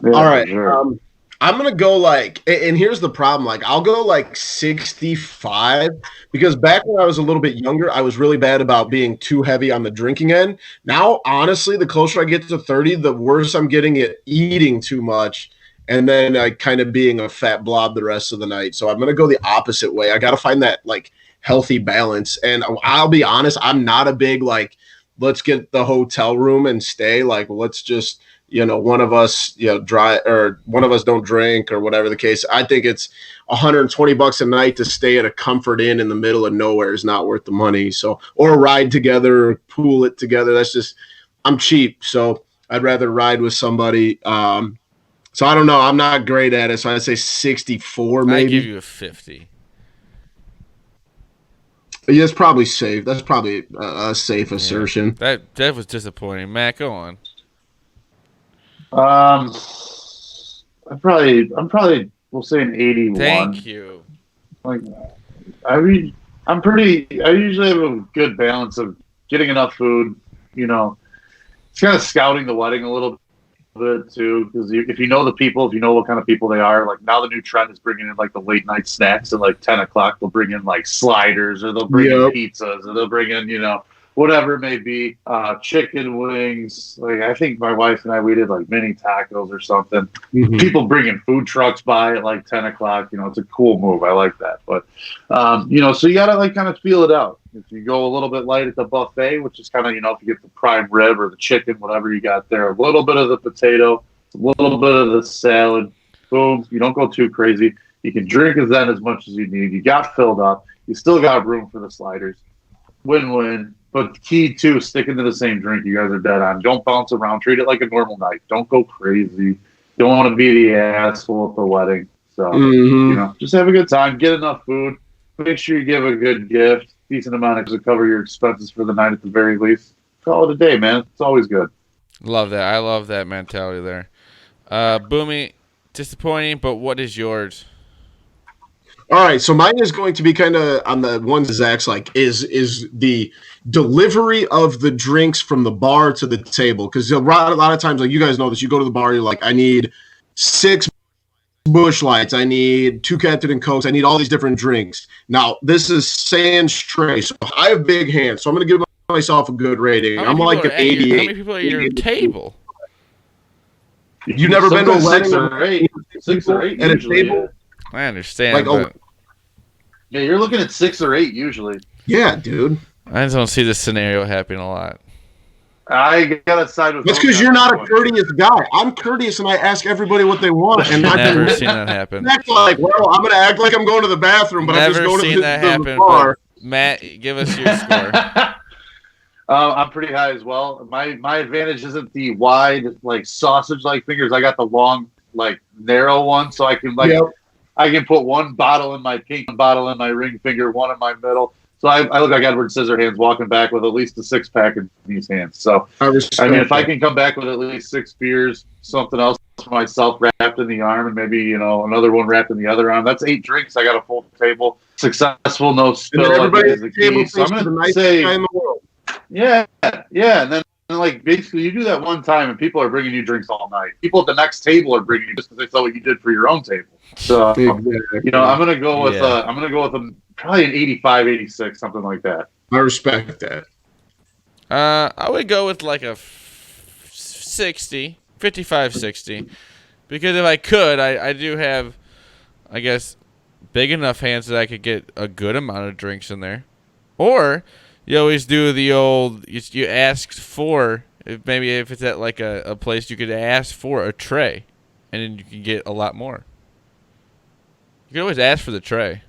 Speaker 4: Yeah, all right. Sure. I'm going to go like, and here's the problem. Like, I'll go like 65 because back when I was a little bit younger, I was really bad about being too heavy on the drinking end. Now, honestly, the closer I get to 30, the worse I'm getting at eating too much. And then kind of being a fat blob the rest of the night. So I'm going to go the opposite way. I got to find that like healthy balance. And I'll be honest, I'm not a big like, let's get the hotel room and stay. Like, let's just, one of us, dry or one of us don't drink or whatever the case. I think it's $120 a night to stay at a Comfort Inn in the middle of nowhere is not worth the money. So, or ride together, or pool it together. That's just, I'm cheap. So I'd rather ride with somebody. So I don't know. I'm not great at it. So I'd say 64 maybe.
Speaker 1: I give you a 50.
Speaker 4: Yeah, it's probably safe. That's probably a safe assertion.
Speaker 1: That was disappointing. Matt, go on.
Speaker 3: I'm probably we'll say an 81.
Speaker 1: Thank you.
Speaker 3: Like I usually have a good balance of getting enough food, it's kind of scouting the wedding a little bit too, because if you know the people, if you know what kind of people they are, like now the new trend is bringing in like the late night snacks at like 10 o'clock. They'll bring in like sliders, or they'll bring in pizzas, or they'll bring in whatever it may be, chicken wings. Like I think my wife and I, we did like mini tacos or something.
Speaker 4: Mhm.
Speaker 3: People bringing food trucks by at like 10 o'clock. It's a cool move. I like that. But so you gotta like kind of feel it out. If you go a little bit light at the buffet, which is kind of if you get the prime rib or the chicken, whatever you got there, a little bit of the potato, a little bit of the salad. Boom. You don't go too crazy. You can drink as much as you need. You got filled up. You still got room for the sliders. Win-win. But the key, too, sticking to the same drink. You guys are dead on. Don't bounce around. Treat it like a normal night. Don't go crazy. Don't want to be the asshole at the wedding. So, just have a good time. Get enough food. Make sure you give a good gift. Decent amount to cover your expenses for the night at the very least. Call it a day, man. It's always good.
Speaker 1: Love that. I love that mentality there. Boomy, disappointing, but what is yours?
Speaker 4: All right, so mine is going to be kind of on the ones Zach's like is the delivery of the drinks from the bar to the table, because a lot of times, like you guys know this, you go to the bar, you're like, I need 6 Busch Lights, I need 2 Captain and Cokes, I need all these different drinks. Now this is sans tray, so I have big hands, so I'm going to give myself a good rating. I'm like an 88.
Speaker 1: How many people are at your table?
Speaker 4: You've never been to a wedding
Speaker 3: 6 or 8? 6 or 8
Speaker 4: at a
Speaker 3: usually,
Speaker 4: table?
Speaker 3: yeah.
Speaker 1: I understand.
Speaker 4: Like,
Speaker 1: but
Speaker 3: Yeah, you're looking at 6 or 8 usually.
Speaker 4: Yeah, dude.
Speaker 1: I just don't see this scenario happening a lot.
Speaker 3: I gotta side with.
Speaker 4: That's because you're not a courteous guy. I'm courteous, and I ask everybody what they want. And
Speaker 1: I've never seen that happen.
Speaker 4: Act like, well, I'm going to act like I'm going to the bathroom, but I'm just
Speaker 1: Never
Speaker 4: going
Speaker 1: seen
Speaker 4: to
Speaker 1: that
Speaker 4: the
Speaker 1: happen.
Speaker 4: bar.
Speaker 1: But Matt, give us your score.
Speaker 3: I'm pretty high as well. My advantage isn't the wide like sausage like fingers. I got the long like narrow one, so I can I can put one bottle in my pink, one bottle in my ring finger, one in my middle. So I look like Edward Scissorhands walking back with at least a 6-pack in these hands. So I mean, if I can come back with at least 6 beers, something else for myself wrapped in the arm, and maybe another one wrapped in the other arm, that's 8 drinks. I got a full table, successful, no spill.
Speaker 4: And everybody at the table
Speaker 3: So I'm
Speaker 4: thinks
Speaker 3: gonna
Speaker 4: the nicest
Speaker 3: say,
Speaker 4: guy in the world.
Speaker 3: yeah, and then like basically you do that one time, and people are bringing you drinks all night. People at the next table are bringing you just because they saw what you did for your own table. So I'm gonna go with probably an 85, 86, something like that.
Speaker 4: I respect that.
Speaker 1: I would go with like a 60, 55, 60. Because if I could, I do have, I guess, big enough hands that I could get a good amount of drinks in there. Or you always do the old, you ask for, maybe if it's at like a place, you could ask for a tray. And then you can get a lot more. You can always ask for the tray.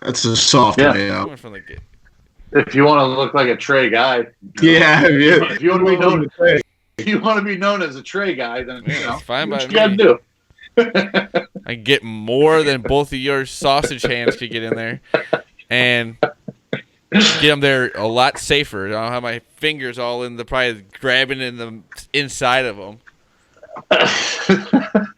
Speaker 4: That's a soft way out.
Speaker 3: If you want to look like a tray guy, If you want to be known as a tray guy, then
Speaker 1: it's fine by
Speaker 3: what you gotta do.
Speaker 1: I can get more than both of your sausage hands could get in there, and get them there a lot safer. I don't have my fingers all in probably grabbing in the inside of them.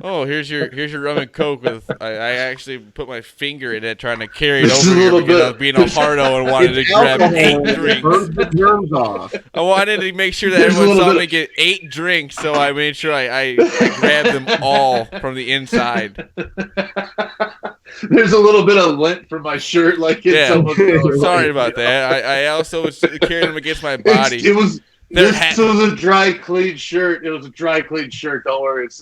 Speaker 1: Oh, here's your rum and coke with. I actually put my finger in it, trying to carry it over here because I was being a hardo and wanted to grab 8 drinks.
Speaker 4: Burns the germs off.
Speaker 1: I wanted to make sure that everyone saw me get 8 drinks, so I made sure I grabbed them all from the inside.
Speaker 3: There's a little bit of lint from my shirt, like it's
Speaker 1: Sorry about that. I also was carrying them against my body.
Speaker 3: This was a dry, clean shirt. It was a dry, clean shirt. Don't worry, it's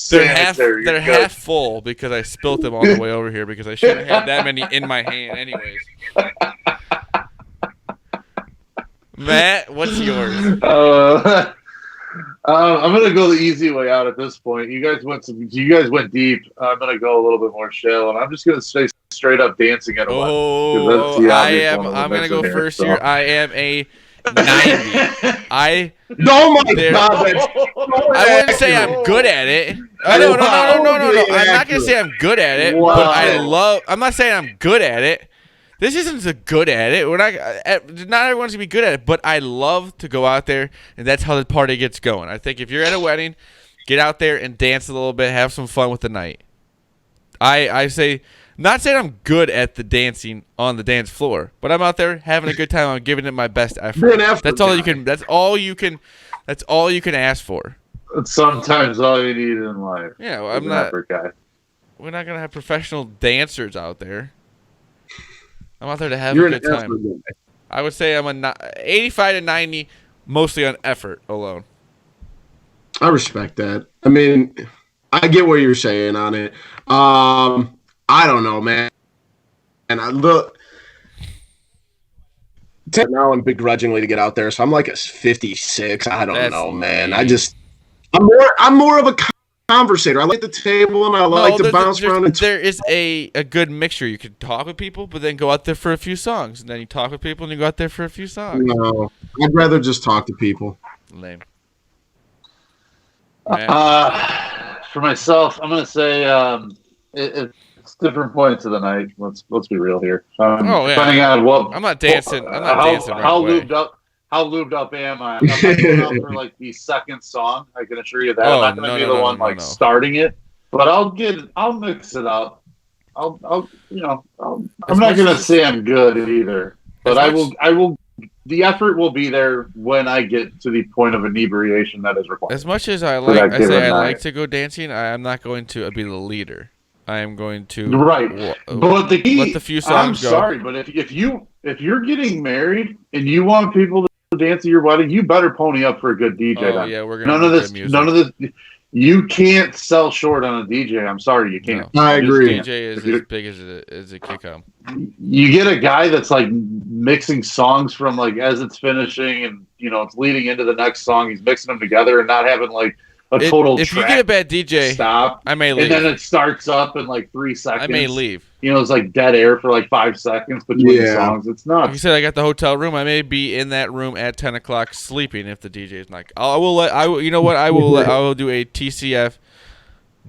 Speaker 1: they're half full because I spilt them on the way over here because I shouldn't have had that many in my hand, anyways. Matt, what's yours?
Speaker 3: I'm gonna go the easy way out at this point. You guys went deep. I'm gonna go a little bit more shallow, and I'm just gonna say straight up dancing at a wedding.
Speaker 1: I'm gonna go first here. I am a 90.
Speaker 4: Oh my God!
Speaker 1: I wouldn't say I'm good at it. No. I'm not gonna say I'm good at it, but I'm not saying I'm good at it. This isn't a good at it. Not everyone's gonna be good at it, but I love to go out there, and that's how the party gets going. I think if you're at a wedding, get out there and dance a little bit, have some fun with the night. I say. Not saying I'm good at the dancing on the dance floor, but I'm out there having a good time. I'm giving it my best effort. That's all you can. That's all you can ask for.
Speaker 3: It's sometimes all you need in life.
Speaker 1: Yeah, well,
Speaker 3: is an effort guy.
Speaker 1: We're not gonna have professional dancers out there. I'm out there to have
Speaker 4: You're
Speaker 1: a
Speaker 4: an
Speaker 1: good time.
Speaker 4: effort guy.
Speaker 1: I would say I'm a 85 to 90, mostly on effort alone.
Speaker 4: I respect that. I mean, I get what you're saying on it. I don't know, man. And I look now I'm begrudgingly to get out there, so I'm like a 56. I don't
Speaker 1: That's
Speaker 4: know, man.
Speaker 1: lame.
Speaker 4: I'm more of a conversator. I like the table and I like to bounce around.
Speaker 1: There is a good mixture. You can talk with people, but then go out there for a few songs, and then you talk with people, and you go out there for a few songs.
Speaker 4: No, I'd rather just talk to people.
Speaker 1: Lame.
Speaker 3: For myself, I'm gonna say it's different points of the night. Let's be real here. Depending on what
Speaker 1: I'm not dancing. I'm not dancing right
Speaker 3: how
Speaker 1: away.
Speaker 3: how lubed up am I? I'm not going out for like the second song. I can assure you that. I'm not going to be the one starting it, but I'll mix it up. I'm not going to say I'm good either, but I will. The effort will be there when I get to the point of inebriation that is required.
Speaker 1: As much as I like to go dancing, I'm not going to be the leader. I am going to
Speaker 3: but the key,
Speaker 1: let the few songs go.
Speaker 3: I'm sorry, but if you're getting married and you want people to dance at your wedding, you better pony up for a good DJ.
Speaker 1: Oh
Speaker 3: then.
Speaker 1: yeah, we're gonna none
Speaker 3: of this. You can't sell short on a DJ. I'm sorry, you can't.
Speaker 4: No. I agree.
Speaker 1: DJ is as big as it can come.
Speaker 3: You get a guy that's like mixing songs from like as it's finishing and it's leading into the next song. He's mixing them together and not having like a total.
Speaker 1: If you get a bad DJ,
Speaker 3: stop.
Speaker 1: I may leave.
Speaker 3: And then it starts up in like 3 seconds.
Speaker 1: I may leave.
Speaker 3: It's like dead air for like 5 seconds between songs. It's nuts.
Speaker 1: Like you said, I got the hotel room. I may be in that room at 10 o'clock sleeping if the DJ is not. I will do a TCF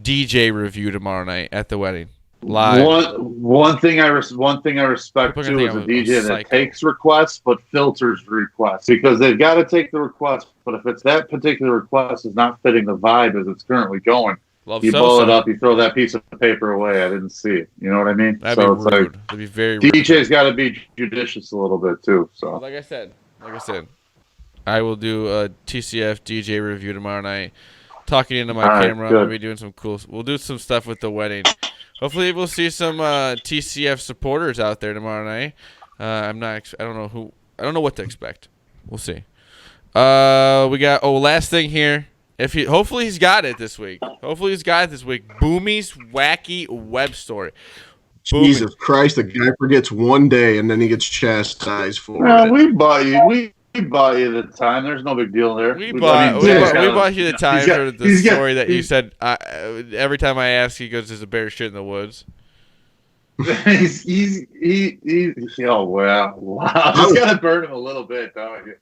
Speaker 1: DJ review tomorrow night at the wedding. Live.
Speaker 3: One thing I respect too is a DJ that takes requests but filters requests, because they've got to take the request. But if it's that particular request is not fitting the vibe as it's currently going, you blow it up. You throw that piece of paper away. I didn't see it. You know what I mean?
Speaker 1: That'd be rude. That'd be very rude.
Speaker 3: DJ's got to be judicious a little bit too. So
Speaker 1: like I said, I will do a TCF DJ review tomorrow night. Talking into my camera, we'll be doing some cool. We'll do some stuff with the wedding. Hopefully, we'll see some TCF supporters out there tomorrow night. I don't know what to expect. We'll see. We got last thing here. Hopefully he's got it this week. Boomy's wacky web story.
Speaker 4: Jesus Christ, the guy forgets one day and then he gets chastised for it.
Speaker 3: We bought you the time. There's no big deal there.
Speaker 1: We bought you the time for the story that you said. Every time I ask, he goes, "There's a bear shit in the woods."
Speaker 3: Oh wow! Just gotta burn him a little bit, don't you?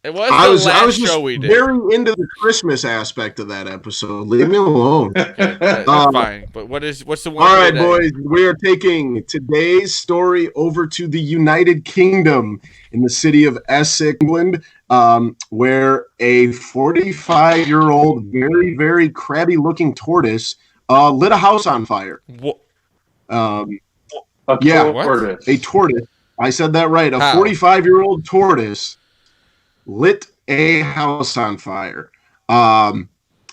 Speaker 1: It was the last show we did.
Speaker 4: Very into the Christmas aspect of that episode. Leave me alone.
Speaker 1: That's fine. But what's the one?
Speaker 4: All right, boys. We are taking today's story over to the United Kingdom in the city of Essex, England, where a 45-year-old, very, very crabby-looking tortoise lit a house on fire.
Speaker 1: What?
Speaker 3: Tortoise.
Speaker 4: A tortoise. I said that right. A 45-year-old tortoise lit a house on fire.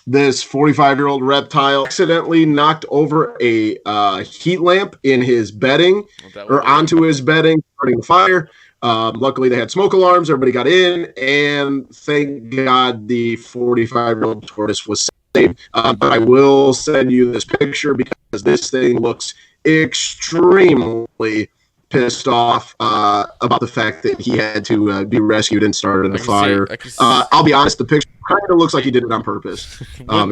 Speaker 4: This 45-year-old reptile accidentally knocked over a heat lamp in his bedding, or onto his bedding, starting the fire. Luckily, they had smoke alarms. Everybody got in, and thank God the 45-year-old tortoise was saved. But I will send you this picture because this thing looks extremely pissed off about the fact that he had to be rescued and started the fire. I'll be honest, the picture kind of looks like he did it on purpose. If I'm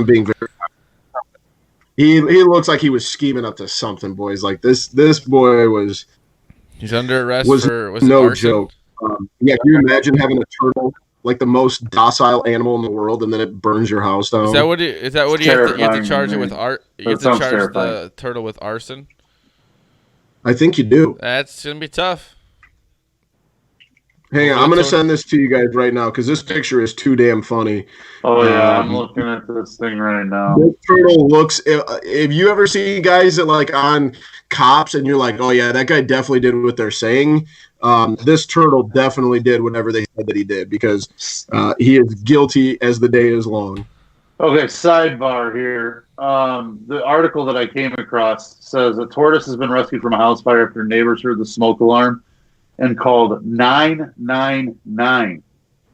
Speaker 4: being very, he looks like he was scheming up to something, boys. Like this boy was.
Speaker 1: He's under arrest for
Speaker 4: no joke. Can you imagine having a turtle, like the most docile animal in the world, and then it burns your house down?
Speaker 1: Is that what you have to charge it with? You have to charge the turtle with arson.
Speaker 4: I think you do.
Speaker 1: That's going to be tough.
Speaker 4: Hang on, I'm going to send this to you guys right now because this picture is too damn funny.
Speaker 3: Oh, yeah, I'm looking at this thing right now.
Speaker 4: This turtle looks, if you ever see guys that like on Cops and you're like, oh, yeah, that guy definitely did what they're saying, This turtle definitely did whatever they said that he did because he is guilty as the day is long.
Speaker 3: Okay, sidebar here. The article that I came across says a tortoise has been rescued from a house fire after neighbors heard the smoke alarm and called 999.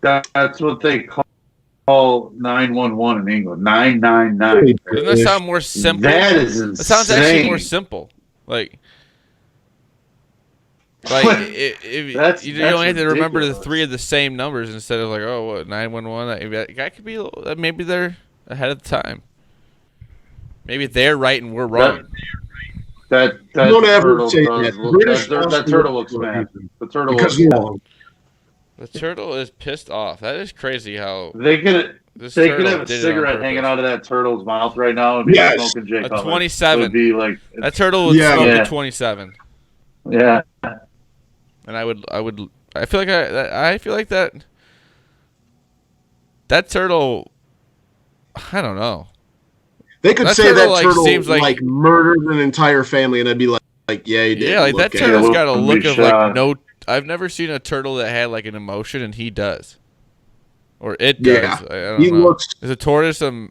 Speaker 3: That's what they call 911 in England. 999.
Speaker 1: Doesn't that sound more simple?
Speaker 3: That is insane.
Speaker 1: That sounds actually more simple. Like if you only have to remember the 3 of the same numbers instead of 911. That could be maybe they're ahead of the time. Maybe they're right and we're wrong.
Speaker 3: That
Speaker 4: Don't ever
Speaker 3: turtle
Speaker 4: say
Speaker 3: does
Speaker 4: that.
Speaker 3: look- that turtle looks mad. The turtle looks mad.
Speaker 1: The turtle is pissed off. That is crazy how
Speaker 3: They could
Speaker 1: this
Speaker 3: have
Speaker 1: turtle
Speaker 3: a
Speaker 1: did it on
Speaker 3: cigarette
Speaker 1: purpose.
Speaker 3: hanging out of that turtle's mouth right now and be smoking Jay
Speaker 1: A
Speaker 3: Cutler.
Speaker 1: 27.
Speaker 3: It would be like
Speaker 1: That turtle would smoke a 27.
Speaker 3: Yeah.
Speaker 1: And I feel like that turtle, I don't know.
Speaker 4: They could
Speaker 1: That
Speaker 4: say
Speaker 1: turtle,
Speaker 4: that turtle
Speaker 1: seems like
Speaker 4: murdered an entire family, and I'd be like yeah, you did.
Speaker 1: Yeah, like that
Speaker 4: Look at
Speaker 1: turtle's
Speaker 4: it.
Speaker 1: got a look of
Speaker 3: shot.
Speaker 1: no. I've never seen a turtle that had like an emotion, and he does, or it does.
Speaker 4: Yeah.
Speaker 1: I don't
Speaker 4: He
Speaker 1: know.
Speaker 4: looks.
Speaker 1: Is a tortoise Is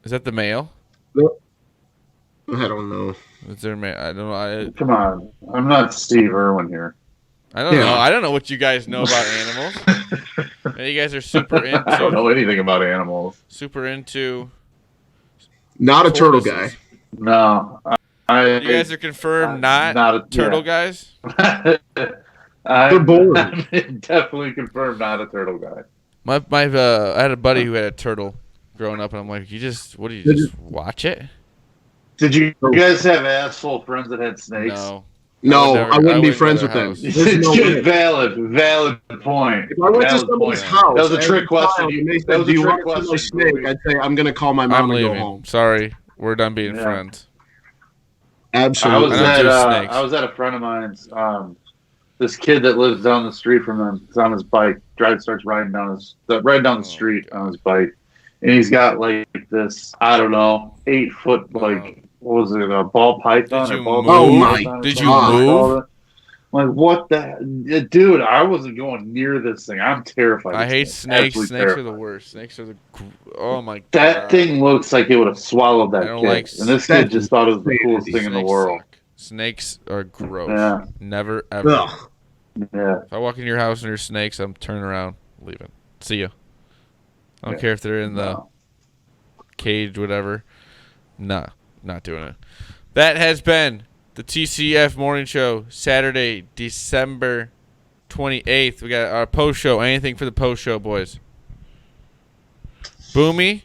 Speaker 1: that the male?
Speaker 4: I don't know.
Speaker 1: Is there male? I don't know.
Speaker 3: Come on. I'm not Steve Irwin here.
Speaker 1: I don't know. I don't know what you guys know about animals. You guys are super into.
Speaker 3: I don't know anything about animals.
Speaker 1: Super into.
Speaker 4: Not a turtle
Speaker 1: tortoises.
Speaker 4: guy.
Speaker 3: No.
Speaker 1: You guys are confirmed not
Speaker 3: a
Speaker 1: turtle guys.
Speaker 3: They're
Speaker 4: bored.
Speaker 3: I'm definitely confirmed not a turtle guy.
Speaker 1: I had a buddy who had a turtle growing up, and I'm like, you just watch it?
Speaker 3: Did you guys have asshole friends that had snakes?
Speaker 1: No.
Speaker 4: I wouldn't be friends with them.
Speaker 3: Valid point.
Speaker 4: If I went to somebody's house,
Speaker 3: that was a trick question.
Speaker 4: And they said, "Do you want to see my snake?" I'd say, "I'm going to call my mom
Speaker 1: I'm
Speaker 4: and
Speaker 1: leaving.
Speaker 4: go home."
Speaker 1: Sorry, we're done being friends.
Speaker 4: Absolutely.
Speaker 3: I was at a friend of mine's. This kid that lives down the street from them is on his bike. Starts riding down the street on his bike, and he's got like this 8-foot what was it, a ball python?
Speaker 1: Did you
Speaker 3: or ball
Speaker 1: move?
Speaker 4: Oh my
Speaker 3: python?
Speaker 1: Did you move?
Speaker 3: Like what the dude? I wasn't going near this thing. I'm terrified.
Speaker 1: I hate snakes.
Speaker 3: Absolutely
Speaker 1: Snakes are
Speaker 3: terrified.
Speaker 1: the worst. Snakes are oh my god.
Speaker 3: That thing looks like it would have swallowed that
Speaker 1: I don't
Speaker 3: kid.
Speaker 1: like
Speaker 3: And this kid just thought it was the coolest thing in the
Speaker 1: Snakes
Speaker 3: world.
Speaker 1: suck. Snakes are gross.
Speaker 3: Yeah.
Speaker 1: Never ever.
Speaker 4: Ugh.
Speaker 3: Yeah.
Speaker 1: If I walk in your house and there's snakes, I'm turning around, leaving. See you. I don't care if they're in the cage, whatever. Nah, not doing it. That has been the TCF Morning Show, Saturday, December 28th. We got our post show. Anything for the post show, boys? Boomy,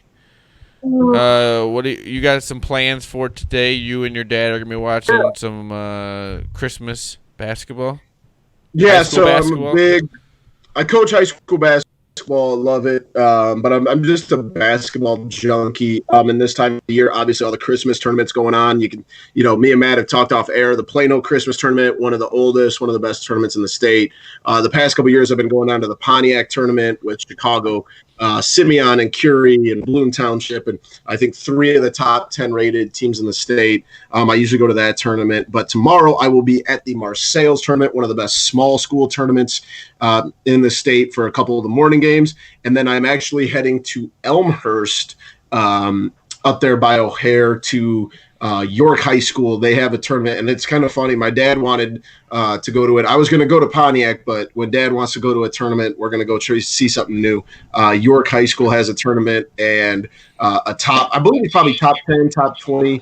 Speaker 1: what do you got? Some plans for today? You and your dad are gonna be watching some Christmas basketball.
Speaker 4: Yeah, so
Speaker 1: basketball?
Speaker 4: I coach high school basketball, love it. But I'm just a basketball junkie. And this time of year, obviously all the Christmas tournaments going on. Me and Matt have talked off air. The Plano Christmas tournament, one of the oldest, one of the best tournaments in the state. The past couple of years I've been going down to the Pontiac tournament with Chicago, Simeon and Curie and Bloom Township, and I think 3 of the top 10 rated teams in the state. I usually go to that tournament, but tomorrow I will be at the Marseilles tournament, one of the best small school tournaments in the state, for a couple of the morning games, and then I'm actually heading to Elmhurst up there by O'Hare to York High School. They have a tournament, and it's kind of funny. My dad wanted to go to it. I was going to go to Pontiac, but when Dad wants to go to a tournament, we're going to go see something new. York High School has a tournament, and I believe it's probably top 10, top 20.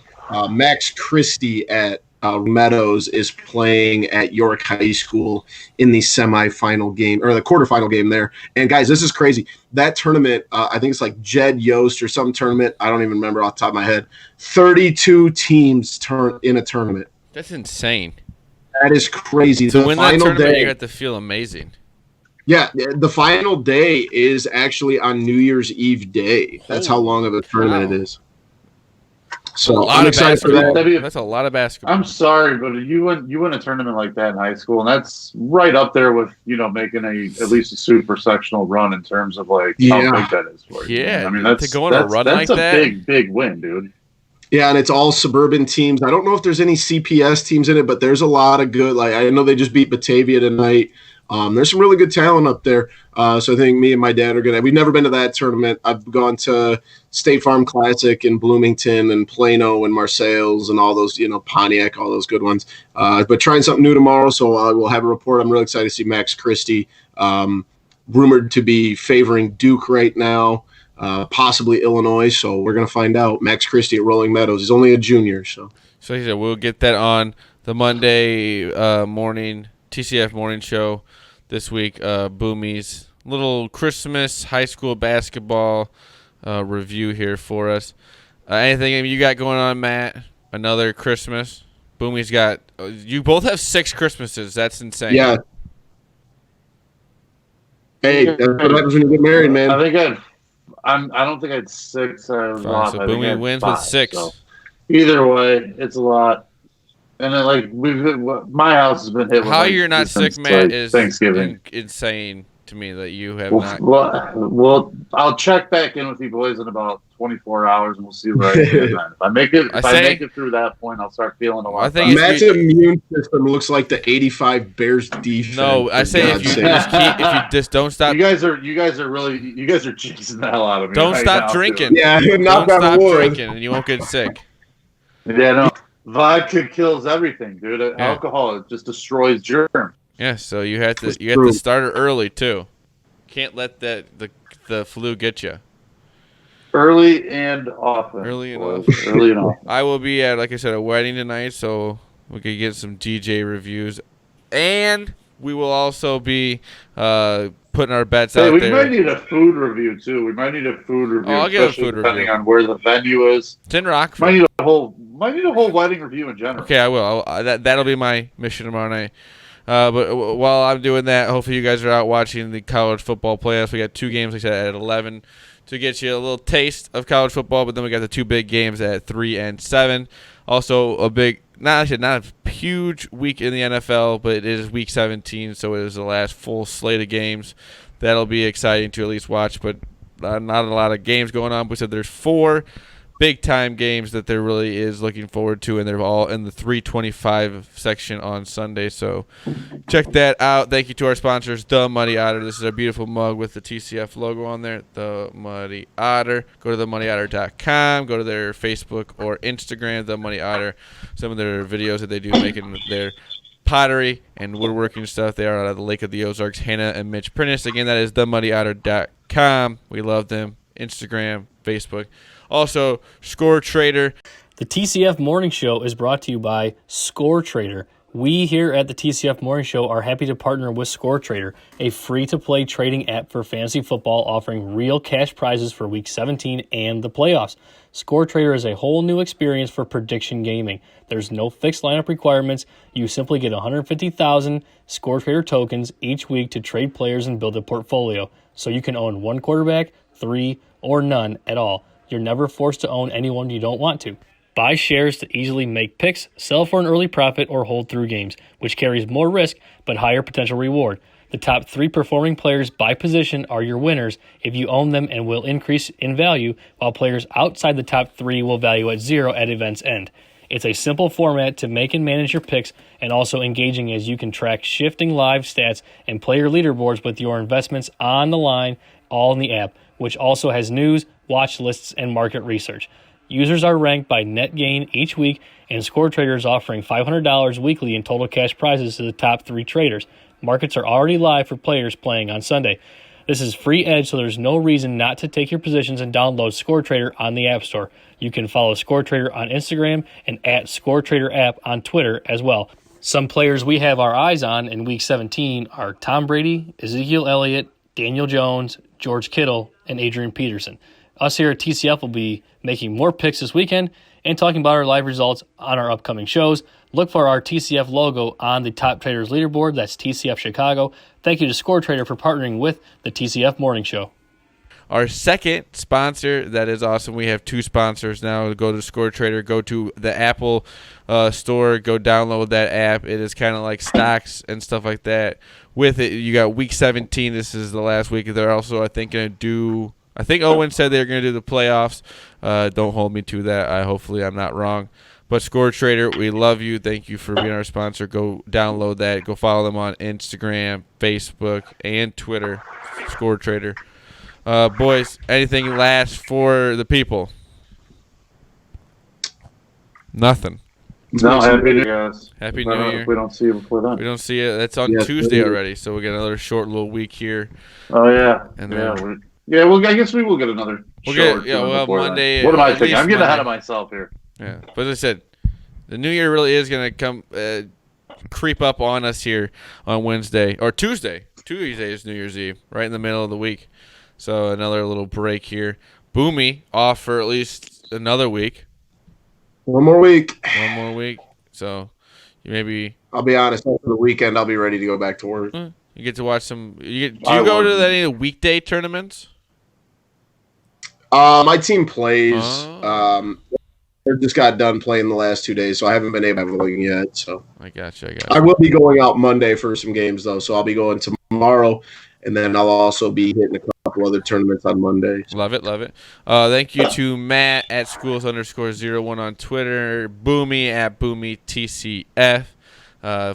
Speaker 4: Max Christie at Meadows is playing at York High School in the semifinal game, or the quarterfinal game there. And guys, this is crazy. That tournament, I think it's like Jed Yost or some tournament. I don't even remember off the top of my head. 32 teams in a tournament.
Speaker 1: That's insane.
Speaker 4: That is crazy.
Speaker 1: To
Speaker 4: the
Speaker 1: win that tournament, you have to feel amazing.
Speaker 4: Yeah, the final day is actually on New Year's Eve day. That's how long of a tournament it is. So I'm excited for that.
Speaker 1: That's a lot of basketball.
Speaker 3: I'm sorry, but you win a tournament like that in high school, and that's right up there with making at least a super sectional run in terms of how big that is for you.
Speaker 1: Yeah,
Speaker 3: I mean, that's
Speaker 1: to go on a run like that.
Speaker 3: That's a big win, dude.
Speaker 4: Yeah, and it's all suburban teams. I don't know if there's any CPS teams in it, but there's a lot of good. Like I know they just beat Batavia tonight. There's some really good talent up there. So I think me and my dad are gonna. We've never been to that tournament. I've gone to State Farm Classic in Bloomington and Plano and Marseilles and all those, Pontiac, all those good ones. But trying something new tomorrow, so we'll have a report. I'm really excited to see Max Christie, rumored to be favoring Duke right now. Possibly Illinois, so we're going to find out. Max Christie at Rolling Meadows. He's only a junior, so
Speaker 1: he said we'll get that on the Monday morning TCF morning show this week. Boomy's little Christmas high school basketball review here for us. Anything you got going on, Matt? Another Christmas? Boomy's got. You both have 6 Christmases. That's insane.
Speaker 4: Yeah. Hey, that's what happens when you get married, man.
Speaker 3: I don't think I had 6. I was off.
Speaker 1: So Boomy wins 5, with 6. So
Speaker 3: either way, it's a lot. And then, my house has been hit.
Speaker 1: How you're not sick, Matt, is
Speaker 3: Thanksgiving.
Speaker 1: Insane to me that you have not.
Speaker 3: Well, I'll check back in with you boys in about 24 hours, and we'll see where I stand. If I make it through that point, I'll start feeling a lot.
Speaker 1: I think
Speaker 4: Matt's immune system looks like the '85 Bears defense.
Speaker 1: No, I say if you just don't stop.
Speaker 3: You guys are cheesing the hell out of me.
Speaker 1: Don't stop drinking.
Speaker 4: Yeah,
Speaker 1: don't stop drinking, and you won't get sick.
Speaker 3: Yeah, no. Vodka kills everything, dude. Yeah. Alcohol, it just destroys germs.
Speaker 1: Yeah, so you have to start it early too. Can't let the flu get you.
Speaker 3: Early and often.
Speaker 1: Early and often. I will be at, like I said, a wedding tonight, so we could get some DJ reviews, and we will also be putting our bets out there.
Speaker 3: We might need a food review too. We might need a food review.
Speaker 1: I'll get a food review
Speaker 3: depending on where the venue is.
Speaker 1: It's in Rockford.
Speaker 3: Might need a whole wedding review in general.
Speaker 1: Okay, I will. That'll be my mission tomorrow night. But while I'm doing that, hopefully you guys are out watching the college football playoffs. We got 2 games, like I said, at 11 to get you a little taste of college football. But then we got the 2 big games at 3 and 7. Also, not a huge week in the NFL, but it is week 17, so it is the last full slate of games. That'll be exciting to at least watch, but not a lot of games going on. We said there's 4 big-time games that there really is looking forward to, and they're all in the 325 section on Sunday. So check that out. Thank you to our sponsors, The Muddy Otter. This is a beautiful mug with the TCF logo on there, The Muddy Otter. Go to themuddy.otter.com. Go to their Facebook or Instagram, The Muddy Otter. Some of their videos that they do making their pottery and woodworking stuff. They are out of the Lake of the Ozarks, Hannah and Mitch Prentice. Again, that is themuddy.otter.com. We love them. Instagram, Facebook. Also, Score Trader.
Speaker 2: The TCF Morning Show is brought to you by Score Trader. We here at the TCF Morning Show are happy to partner with Score Trader, a free-to-play trading app for fantasy football offering real cash prizes for Week 17 and the playoffs. Score Trader is a whole new experience for prediction gaming. There's no fixed lineup requirements. You simply get 150,000 Score Trader tokens each week to trade players and build a portfolio. So you can own 1 quarterback, 3, or none at all. You're never forced to own anyone you don't want to. Buy shares to easily make picks, sell for an early profit, or hold through games, which carries more risk but higher potential reward. The top 3 performing players by position are your winners if you own them and will increase in value, while players outside the top 3 will value at 0 at event's end. It's a simple format to make and manage your picks and also engaging as you can track shifting live stats and player leaderboards with your investments on the line, all in the app, which also has news, watch lists, and market research. Users are ranked by net gain each week, and Score Trader is offering $500 weekly in total cash prizes to the top 3 traders. Markets are already live for players playing on Sunday. This is free edge, so there's no reason not to take your positions and download Score Trader on the App Store. You can follow Score Trader on Instagram and at Score Trader app on Twitter as well. Some players we have our eyes on in Week 17 are Tom Brady, Ezekiel Elliott, Daniel Jones, George Kittle, and Adrian Peterson. Us here at TCF will be making more picks this weekend and talking about our live results on our upcoming shows. Look for our TCF logo on the Top Traders leaderboard. That's TCF Chicago. Thank you to Score Trader for partnering with the TCF Morning Show.
Speaker 1: Our second sponsor, that is awesome. We have 2 sponsors now. Go to Score Trader, go to the Apple store, go download that app. It is kind of like stocks and stuff like that. With it, you got Week 17. This is the last week. They're also, I think, going to do I think Owen said they were going to do the playoffs. Don't hold me to that. Hopefully I'm not wrong. But Score Trader, we love you. Thank you for being our sponsor. Go download that. Go follow them on Instagram, Facebook, and Twitter. Score Trader. Boys, anything last for the people? Nothing.
Speaker 3: No, happy New Year, guys.
Speaker 1: Happy New Year.
Speaker 3: If we don't see you before then.
Speaker 1: We don't see it. That's on Tuesday already, so we get another short little week here.
Speaker 3: Oh yeah,
Speaker 1: And
Speaker 3: yeah,
Speaker 1: then,
Speaker 3: Well, I guess we will get another.
Speaker 1: we'll
Speaker 3: have
Speaker 1: have Monday.
Speaker 3: Then. What am I
Speaker 1: at
Speaker 3: thinking?
Speaker 1: least
Speaker 3: I'm getting
Speaker 1: Monday.
Speaker 3: ahead of myself here.
Speaker 1: Yeah, but as I said, the New Year really is going to come creep up on us here on Wednesday or Tuesday. Tuesday is New Year's Eve, right in the middle of the week. So another little break here. Boomy off for at least another week.
Speaker 4: One more week.
Speaker 1: One more week. So you maybe.
Speaker 4: I'll be honest. After the weekend, I'll be ready to go back to work.
Speaker 1: You get to watch some. Do you go to any of the weekday tournaments?
Speaker 4: My team plays.
Speaker 1: Oh.
Speaker 4: I just got done playing the last 2 days, so I haven't been able to go yet. So
Speaker 1: I gotcha.
Speaker 4: I will be going out Monday for some games though. So I'll be going tomorrow, and then I'll also be hitting a couple other tournaments on Monday.
Speaker 1: Love it. Thank you to Matt at schools_01 on Twitter, Boomy at BoomyTCF.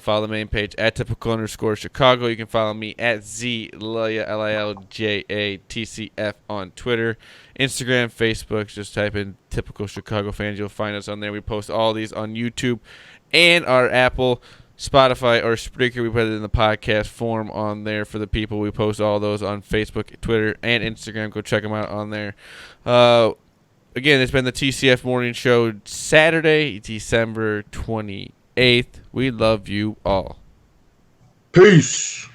Speaker 1: Follow the main page at typical_Chicago. You can follow me at Zilja LILJATCF on Twitter, Instagram, Facebook. Just type in Typical Chicago Fans. You'll find us on there. We post all these on YouTube and our Apple, Spotify, or Spreaker. We put it in the podcast form on there for the people. We post all those on Facebook, Twitter, and Instagram. Go check them out on there. Again, it's been the TCF Morning Show, Saturday, December 28th. We love you all.
Speaker 4: Peace.